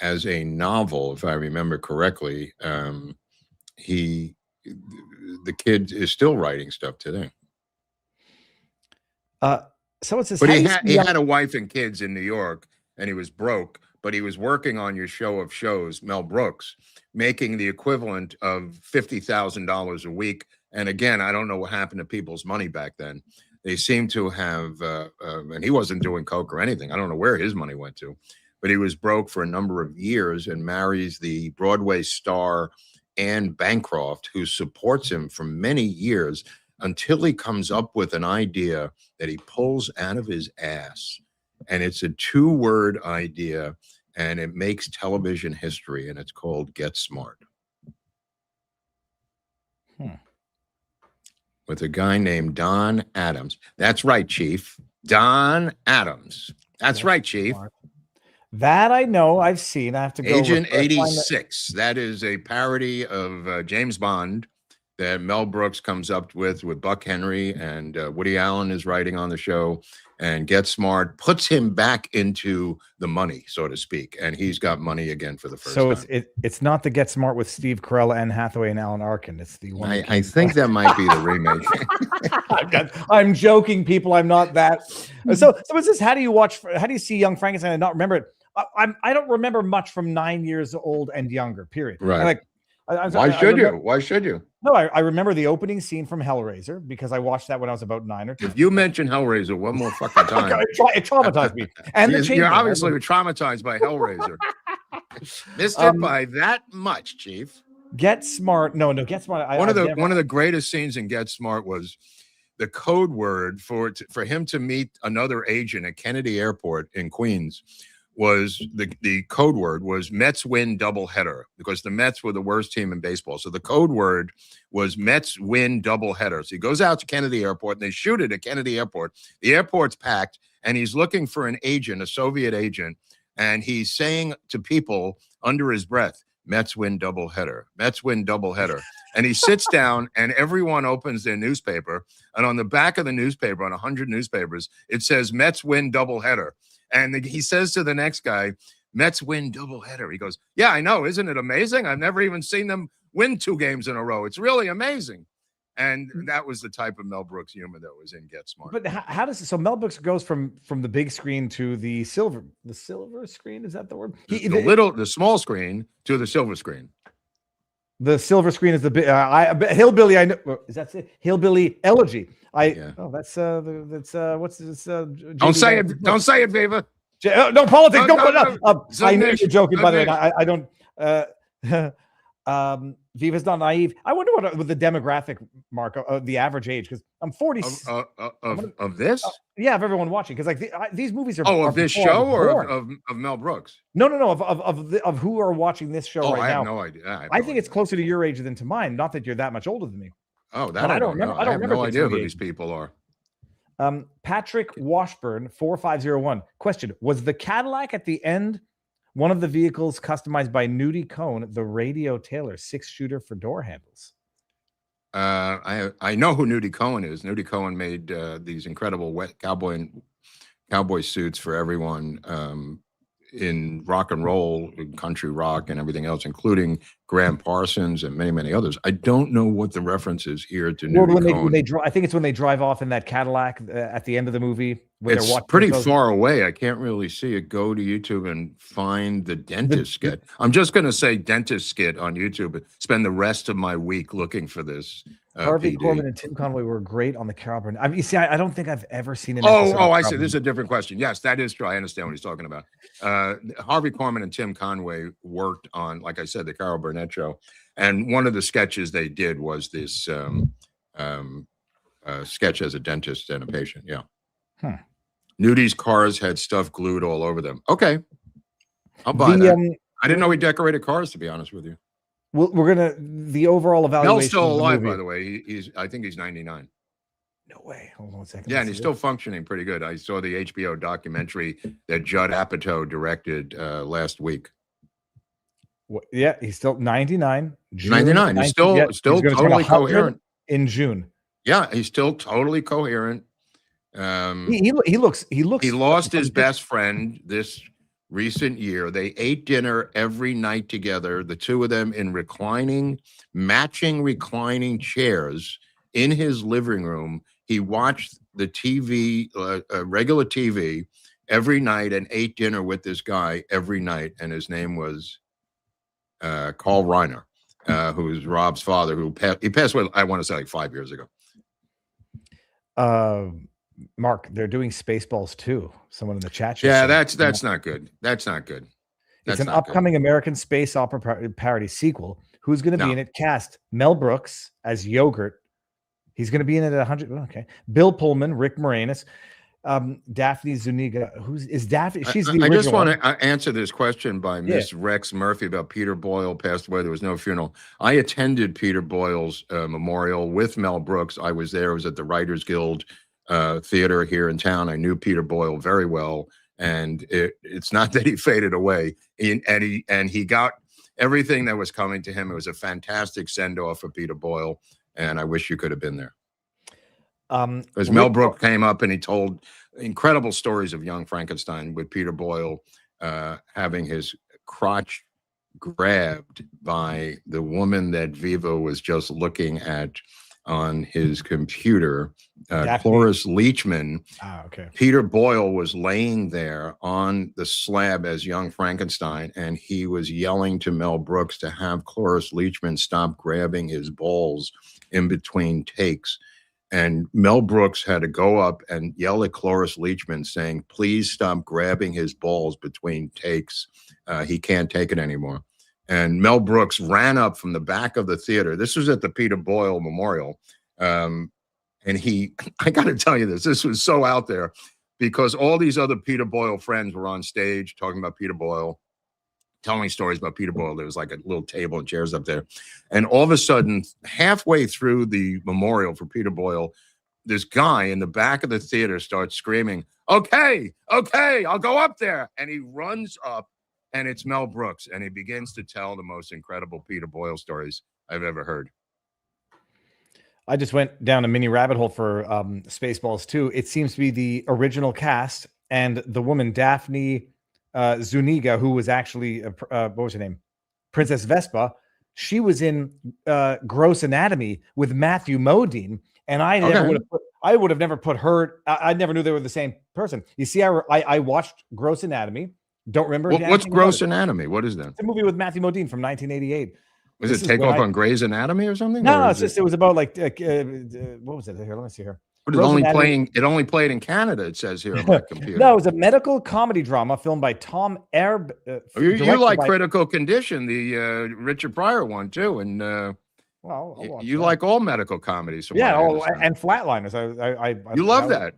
as a novel, if I remember correctly. The kid is still writing stuff today. So it says, but he had a wife and kids in New York, and he was broke. But he was working on your show of shows, Mel Brooks, making the equivalent of $50,000 a week. And again, I don't know what happened to people's money back then. They seem to have, and he wasn't doing coke or anything. I don't know where his money went to, but he was broke for a number of years and marries the Broadway star Anne Bancroft, who supports him for many years until he comes up with an idea that he pulls out of his ass. And it's a 2-word idea, and it makes television history, and it's called Get Smart. With a guy named Don Adams. That's right, Chief. Don Adams. That's right, Chief. That I know. I've seen. I have to go. Agent 86. That is a parody of James Bond. that Mel Brooks comes up with Buck Henry, and Woody Allen is writing on the show, and Get Smart puts him back into the money, so to speak, and he's got money again for the first time. So it's not the Get Smart with Steve Carell, Anne Hathaway, and Alan Arkin. It's the one. I think that might be the remake. I'm joking, people. I'm not that. So is this? How do you see Young Frankenstein and not remember it? I don't remember much from 9 years old and younger. Period. Right. Why should you? No, I remember the opening scene from Hellraiser because I watched that when I was about 9 or 10. If you mention Hellraiser one more fucking time, it traumatized me. And you're obviously traumatized by Hellraiser. Missed it by that much, Chief. Get Smart. No, Get Smart. One of the greatest scenes in Get Smart was the code word for him to meet another agent at Kennedy Airport in Queens. Was the code word was Mets win doubleheader, because the Mets were the worst team in baseball. So the code word was Mets win doubleheader. So he goes out to Kennedy Airport and they shoot it at Kennedy Airport. The airport's packed and he's looking for an agent, a Soviet agent. And he's saying to people under his breath, Mets win doubleheader, Mets win doubleheader. And he sits down and everyone opens their newspaper. And on the back of the newspaper, on 100 newspapers, it says Mets win doubleheader. And he says to the next guy, Mets win doubleheader. He goes, yeah, I know. Isn't it amazing? I've never even seen them win 2 games in a row. It's really amazing. And that was the type of Mel Brooks humor that was in Get Smart. But how does so Mel Brooks goes from the big screen to the silver screen? Is that the word? The small screen to the silver screen. The silver screen is the big Hillbilly. I know. Is that it? Hillbilly Elegy. What's this? Don't say it. Don't say it, Viva. No politics. No. I know you're joking, by the way. I don't. Viva's not naive. I wonder what with the demographic mark of the average age, because I'm 40. Of this? Yeah, of everyone watching, because these movies are. Of this show or of Mel Brooks? No. Of who are watching this show right now. I have no idea. I think it's closer to your age than to mine. Not that you're that much older than me. Oh, that I don't remember. I have no idea who these people are. Patrick Washburn 4501. Question: was the Cadillac at the end one of the vehicles customized by Nudie Cohn, the Radio Taylor 6-shooter for door handles? I know who Nudie Cohn is. Nudie Cohn made these incredible wet cowboy suits for everyone in rock and roll, in country rock, and everything else, including Graham Parsons and many, many others. I don't know what the reference is here to Nudie Cohn. I think it's when they drive off in that Cadillac at the end of the movie. It's pretty far away. I can't really see it. Go to YouTube and find the dentist skit. I'm just going to say dentist skit on YouTube. Spend the rest of my week looking for this. Harvey Korman and Tim Conway were great on the Carol Burnett. I mean, you see, I don't think I've ever seen an I see. This is a different question. Yes, that is true. I understand what he's talking about. Harvey Korman and Tim Conway worked on, like I said, the Carol Burnett show. And one of the sketches they did was this sketch as a dentist and a patient. Yeah. Nudie's cars had stuff glued all over them. Okay. I'll buy that. I didn't know he decorated cars, to be honest with you. We're gonna the overall evaluation. Mel's still alive, by the way. I think he's 99. No way. Hold on a second. Yeah, and he's still functioning pretty good. I saw the HBO documentary that Judd Apatow directed last week. Yeah, he's still 99. 99. He's still totally coherent in June. Yeah, he's still totally coherent. He looks. He lost his best friend this recent year. They ate dinner every night together, the two of them in matching reclining chairs in his living room. He watched the TV, regular TV, every night and ate dinner with this guy every night. And his name was Carl Reiner, who's Rob's father, he passed away, I want to say, like 5 years ago. Mark, they're doing Spaceballs too. Someone in the chat. Yeah, that's not good. That's not good. It's an upcoming American space opera parody sequel. Who's going to be in it? Cast Mel Brooks as Yogurt. He's going to be in it at 100. Okay. Bill Pullman, Rick Moranis, Daphne Zuniga. Who's Daphne? She's the original. I just want to answer this question by Miss Rex Murphy about Peter Boyle passed away. There was no funeral. I attended Peter Boyle's memorial with Mel Brooks. I was there. I was at the Writers Guild theater here in town. I knew Peter Boyle very well, and it's not that he faded away. And he got everything that was coming to him. It was a fantastic send-off for Peter Boyle, and I wish you could have been there. Because Mel Brooks came up and he told incredible stories of young Frankenstein with Peter Boyle having his crotch grabbed by the woman that Viva was just looking at on his computer, Cloris Leachman. Okay. Peter Boyle was laying there on the slab as young Frankenstein, and he was yelling to Mel Brooks to have Cloris Leachman stop grabbing his balls in between takes. And Mel Brooks had to go up and yell at Cloris Leachman saying, please stop grabbing his balls between takes. He can't take it anymore. And Mel Brooks ran up from the back of the theater. This was at the Peter Boyle Memorial. And I got to tell you this was so out there because all these other Peter Boyle friends were on stage talking about Peter Boyle, telling stories about Peter Boyle. There was like a little table and chairs up there. And all of a sudden, halfway through the memorial for Peter Boyle, this guy in the back of the theater starts screaming, okay, I'll go up there. And he runs up. And it's Mel Brooks, and he begins to tell the most incredible Peter Boyle stories I've ever heard. I just went down a mini rabbit hole for Spaceballs 2. It seems to be the original cast, and the woman, Daphne Zuniga, who was actually, what was her name? Princess Vespa. She was in Gross Anatomy with Matthew Modine, and I would have never put her, I never knew they were the same person. You see, I watched Gross Anatomy. Don't remember. What's Gross Anatomy? What is that? It's a movie with Matthew Modine from 1988. Was it Takeoff on Grey's Anatomy or something? No, it was about like what was it? Here, let me see here. But it only played in Canada. It says here on my computer. No, it was a medical comedy drama filmed by Tom Erb. You like Critical Condition, the Richard Pryor one too, and you like all medical comedies. Yeah, and Flatliners. You love that.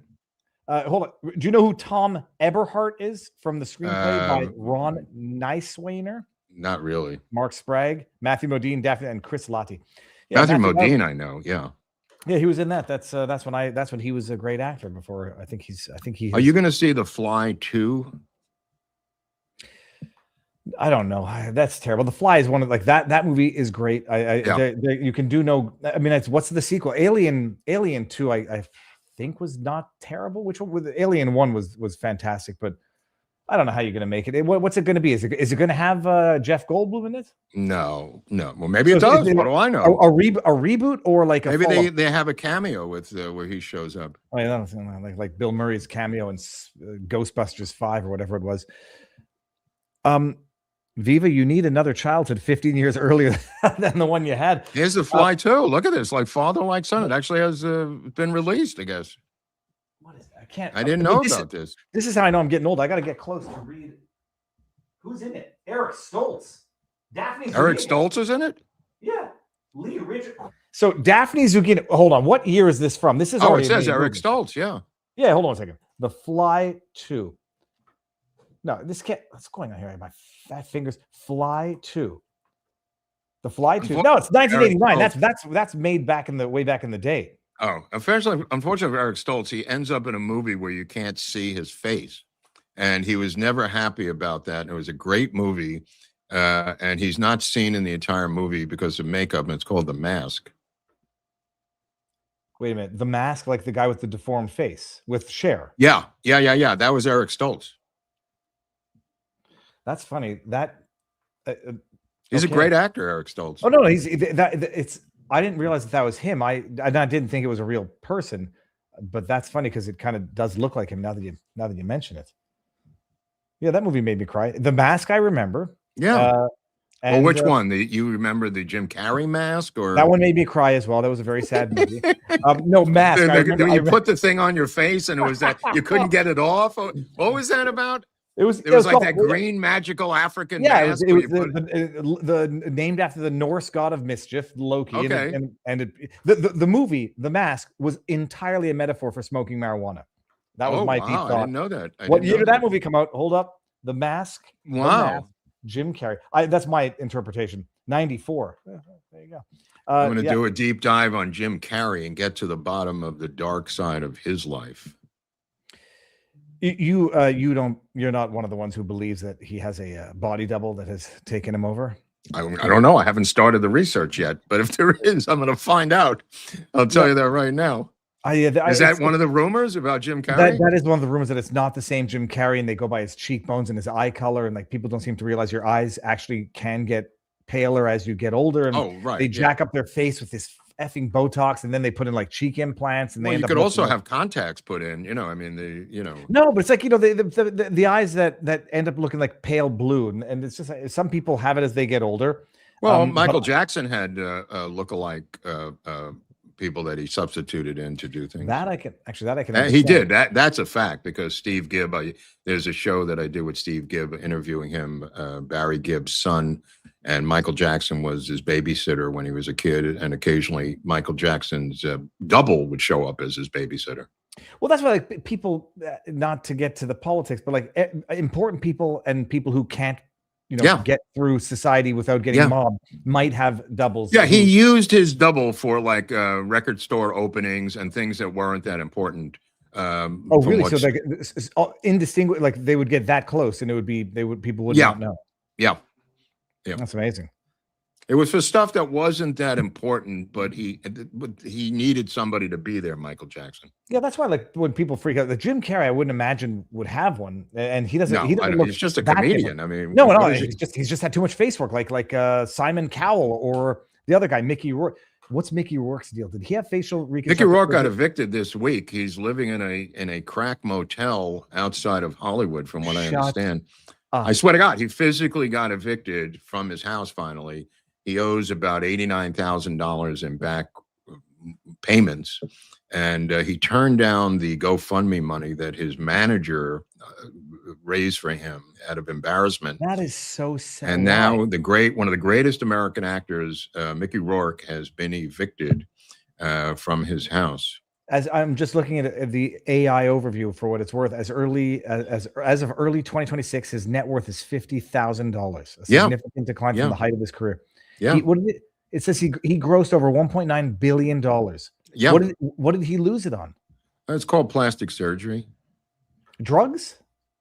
Hold on. Do you know who Tom Eberhardt is from the screenplay by Ron Neiswainer? Not really. Mark Sprague, Matthew Modine, Daphne, and Chris Lottie. Yeah, Matthew Modine, I know. Yeah. Yeah, he was in that. That's when he was a great actor. Before I think he. Are you going to see The Fly 2? I don't know. That's terrible. The Fly is one of that movie is great. You can do no. I mean, what's the sequel? Alien 2. I think was not terrible. Which one? With Alien 1 was fantastic, but I don't know how you're going to make it. What's it going to be? Is it going to have Jeff Goldblum in it? No. Well, maybe it does. What do I know? A reboot or like a maybe they have a cameo with where he shows up. Oh, yeah, like Bill Murray's cameo in Ghostbusters 5 or whatever it was. Viva, you need another childhood 15 years earlier than the one you had. Here's The Fly 2. Look at this, like father, like son. It actually has been released, I guess. What is that? I didn't know about this. This is how I know I'm getting old. I got to get close to read. Who's in it? Eric Stoltz. Daphne. Eric Stoltz is in it? Yeah. Lee Richard. So Daphne Zugina. Hold on. What year is this from? This is. It says Eric Stoltz. Yeah. Yeah. Hold on a second. The Fly 2. No, this can't. What's going on here? My fat fingers. Fly 2. The Fly 2. No, it's 1989. That's made way back in the day. Oh, unfortunately for Eric Stoltz, he ends up in a movie where you can't see his face, and he was never happy about that. It was a great movie, and he's not seen in the entire movie because of makeup. And it's called The Mask. Wait a minute, The Mask, like the guy with the deformed face with Cher. Yeah. That was Eric Stoltz. That's funny. He's a great actor, Eric Stoltz. Oh no, it's. I didn't realize that was him. I didn't think it was a real person, but that's funny because it kind of does look like him now that you mention it. Yeah, that movie made me cry. The Mask, I remember. Yeah. Which one? You remember the Jim Carrey Mask, or that one made me cry as well? That was a very sad movie. No, Mask. You put the thing on your face, and it was that you couldn't get it off. What was that about? It was like that green magical African. Yeah, mask it was the named after the Norse god of mischief, Loki. Okay. The movie, The Mask, was entirely a metaphor for smoking marijuana. That was my deep thought. I didn't know that. What year did that movie come out? Hold up. The Mask. Wow. The Mask, Jim Carrey. That's my interpretation. 94. There you go. I'm going to do a deep dive on Jim Carrey and get to the bottom of the dark side of his life. You're not one of the ones who believes that he has a body double that has taken him over? I don't know. I haven't started the research yet, but if there is, I'm going to find out. I'll tell you that right now. Is that one of the rumors about Jim Carrey? That is one of the rumors, that it's not the same Jim Carrey, and they go by his cheekbones and his eye color, and like people don't seem to realize your eyes actually can get paler as you get older, and they jack up their face with this effing Botox, and then they put in like cheek implants, and you could also have contacts put in. I mean, No, but it's like the eyes that end up looking like pale blue, and it's just some people have it as they get older. Well, Michael Jackson had lookalike people that he substituted in to do things. That I can He did. That's a fact, because Steve Gibb, there's a show that I did with Steve Gibb interviewing him, Barry Gibb's son, and Michael Jackson was his babysitter when he was a kid, and occasionally Michael Jackson's double would show up as his babysitter. Well, that's why like people, not to get to the politics, but like important people and people who can't get through society without getting mobbed might have doubles. Yeah, he used his double for like record store openings and things that weren't that important. Oh, really? So like indistinguishable, like they would get that close, and people would not know. Yeah, that's amazing. It was for stuff that wasn't that important, but he needed somebody to be there, Michael Jackson. Yeah, that's why like when people freak out, the Jim Carrey, I wouldn't imagine would have one, and he doesn't. No, he doesn't look. He's just a comedian. Different. I mean, no, he's just had too much face work, like Simon Cowell or the other guy, Mickey Rourke. What's Mickey Rourke's deal? Did he have facial reconstruction? Mickey Rourke got evicted this week. He's living in a crack motel outside of Hollywood, from what I understand. I swear to God, he physically got evicted from his house finally. He owes about $89,000 in back payments, and he turned down the GoFundMe money that his manager raised for him out of embarrassment. That is so sad. And now one of the greatest American actors, Mickey Rourke, has been evicted from his house. As I'm just looking at the AI overview for what it's worth, as of early 2026, his net worth is $50,000. A significant decline from the height of his career. Yeah. It says he grossed over $1.9 billion. Yeah. What did he lose it on? It's called plastic surgery. Drugs?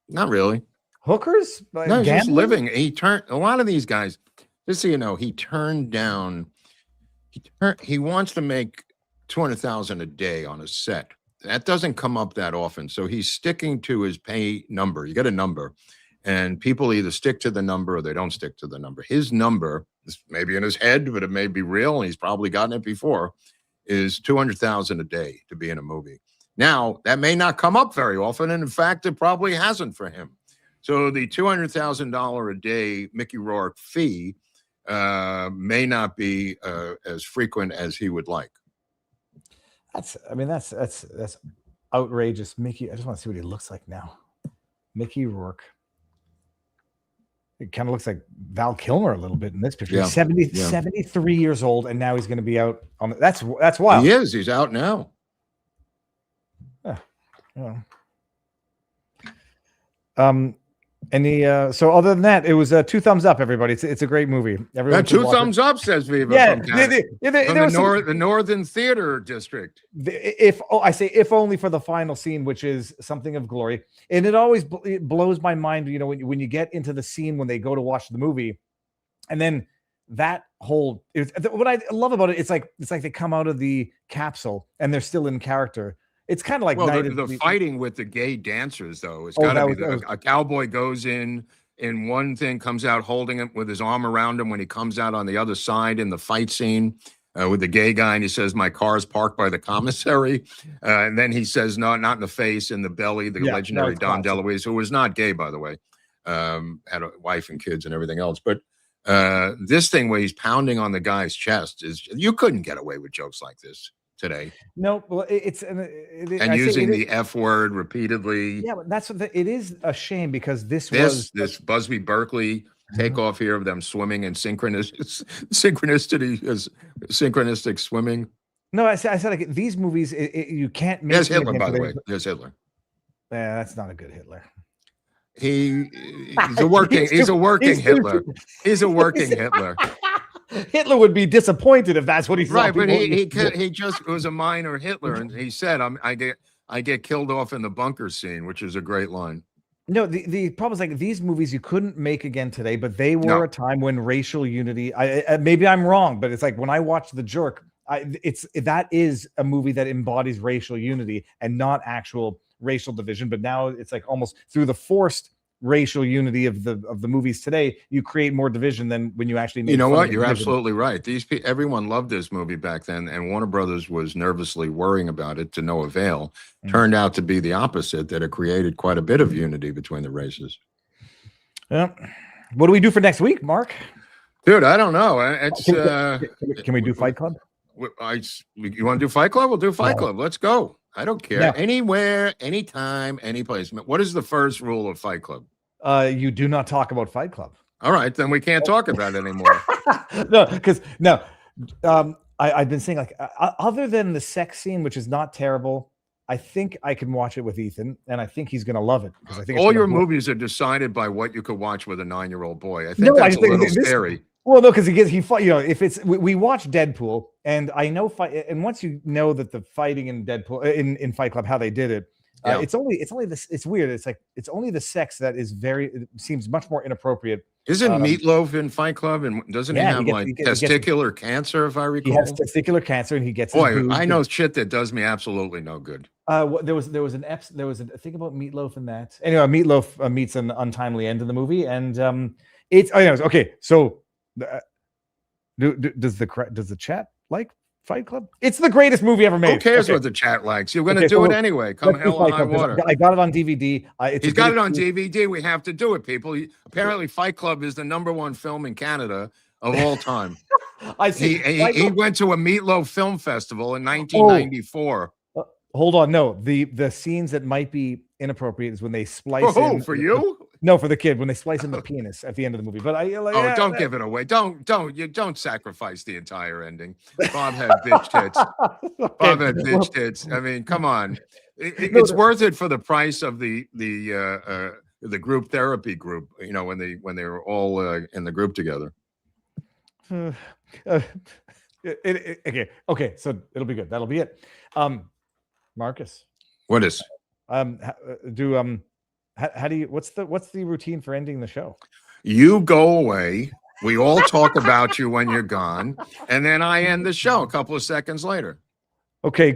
Not really. Hookers? No, just living. A lot of these guys, just so you know, he turned down. He wants to make $200,000 a day on a set. That doesn't come up that often. So he's sticking to his pay number. You get a number, and people either stick to the number or they don't stick to the number. His number, maybe in his head, but it may be real, and he's probably gotten it before, is $200,000 a day to be in a movie. Now, that may not come up very often, and in fact, it probably hasn't for him. So the $200,000 a day Mickey Rourke fee may not be as frequent as he would like. That's outrageous. Mickey, I just want to see what he looks like now. Mickey Rourke. It kind of looks like Val Kilmer a little bit in this picture. Yeah. He's 73 years old, and now he's going to be out on that's wild. He is. He's out now. So other than that, it was 2 thumbs up, everybody. It's a great movie. Everyone 2 thumbs up, says Viva. Yeah, from the Northern Theater District. If only for the final scene, which is something of glory. And it blows my mind, when you get into the scene when they go to watch the movie, and then that whole what I love about it, it's like they come out of the capsule and they're still in character. It's kind of like the fighting with the gay dancers, though. It's got to be a cowboy goes in one thing, comes out holding it with his arm around him when he comes out on the other side in the fight scene with the gay guy, and he says, "My car's parked by the commissary," and then he says, "No, not in the face, in the belly." The legendary Dom DeLuise, who was not gay, by the way, had a wife and kids and everything else, but this thing where he's pounding on the guy's chest you couldn't get away with jokes like this today. No, well, using the F word repeatedly. Yeah, but that's what it is a shame, because this Busby Berkeley takeoff here of them swimming in synchronistic swimming. No, I said like these movies, you can't make. There's Hitler, by the way. There's Hitler. Yeah, that's not a good Hitler. He's a working Hitler. He's a working Hitler. Hitler would be disappointed if that's what he thought. Right, but he just was a minor Hitler, and he said, "I get killed off in the bunker scene," which is a great line. No, the problem is like these movies you couldn't make again today, but they were a time when racial unity. Maybe I'm wrong, but it's like when I watch The Jerk, that is a movie that embodies racial unity and not actual racial division. But now it's like almost through the forced racial unity of the movies today, you create more division than when you actually make. You know what? You're absolutely right. Everyone loved this movie back then, and Warner Brothers was nervously worrying about it to no avail. Turned out to be the opposite, that it created quite a bit of unity between the races. Yeah. What do we do for next week, Mark? Dude, I don't know. Can we do Fight Club? You want to do Fight Club? We'll do Fight Club. Let's go. I don't care. Yeah. Anywhere, anytime, any place. What is the first rule of Fight Club? You do not talk about Fight Club. All right, then we can't talk about it anymore. I've been saying like other than the sex scene, which is not terrible, I think I can watch it with Ethan, and I think he's going to love it. Because I think all your movies are decided by what you could watch with a 9-year-old boy. I think that's a little scary. Well, no, because if it's we watch Deadpool, and I know and once you know that the fighting in Deadpool in Fight Club, how they did it, it's only this. It's weird. It's like it's only the sex that is it seems much more inappropriate. Isn't Meatloaf in Fight Club, and doesn't he have testicular cancer? If I recall, he has testicular cancer, and he gets. Boy, I know shit that does me absolutely no good. There was a thing about Meatloaf in that. Anyway, Meatloaf meets an untimely end in the movie, and it's okay. So. Does the chat like Fight Club? It's the greatest movie ever made. Who cares what the chat likes? You're going to do it anyway. Come hell or high water. I got it on DVD. He's got it on DVD. We have to do it, people. Apparently, Fight Club is the #1 film in Canada of all time. I see. He went to a Meatloaf Film Festival in 1994. Hold on. No, the scenes that might be inappropriate is when they splice. For who? For you? No, for the kid when they splice in the penis at the end of the movie. But don't give it away. Don't sacrifice the entire ending. Bob had bitch tits. Bob had bitch tits. I mean, come on. It's worth it for the price of the group therapy group. You know, when they were all in the group together. Okay. So it'll be good. That'll be it. Marcus. What is? How do you? What's the routine for ending the show? You go away. We all talk about you when you're gone, and then I end the show a couple of seconds later. Okay.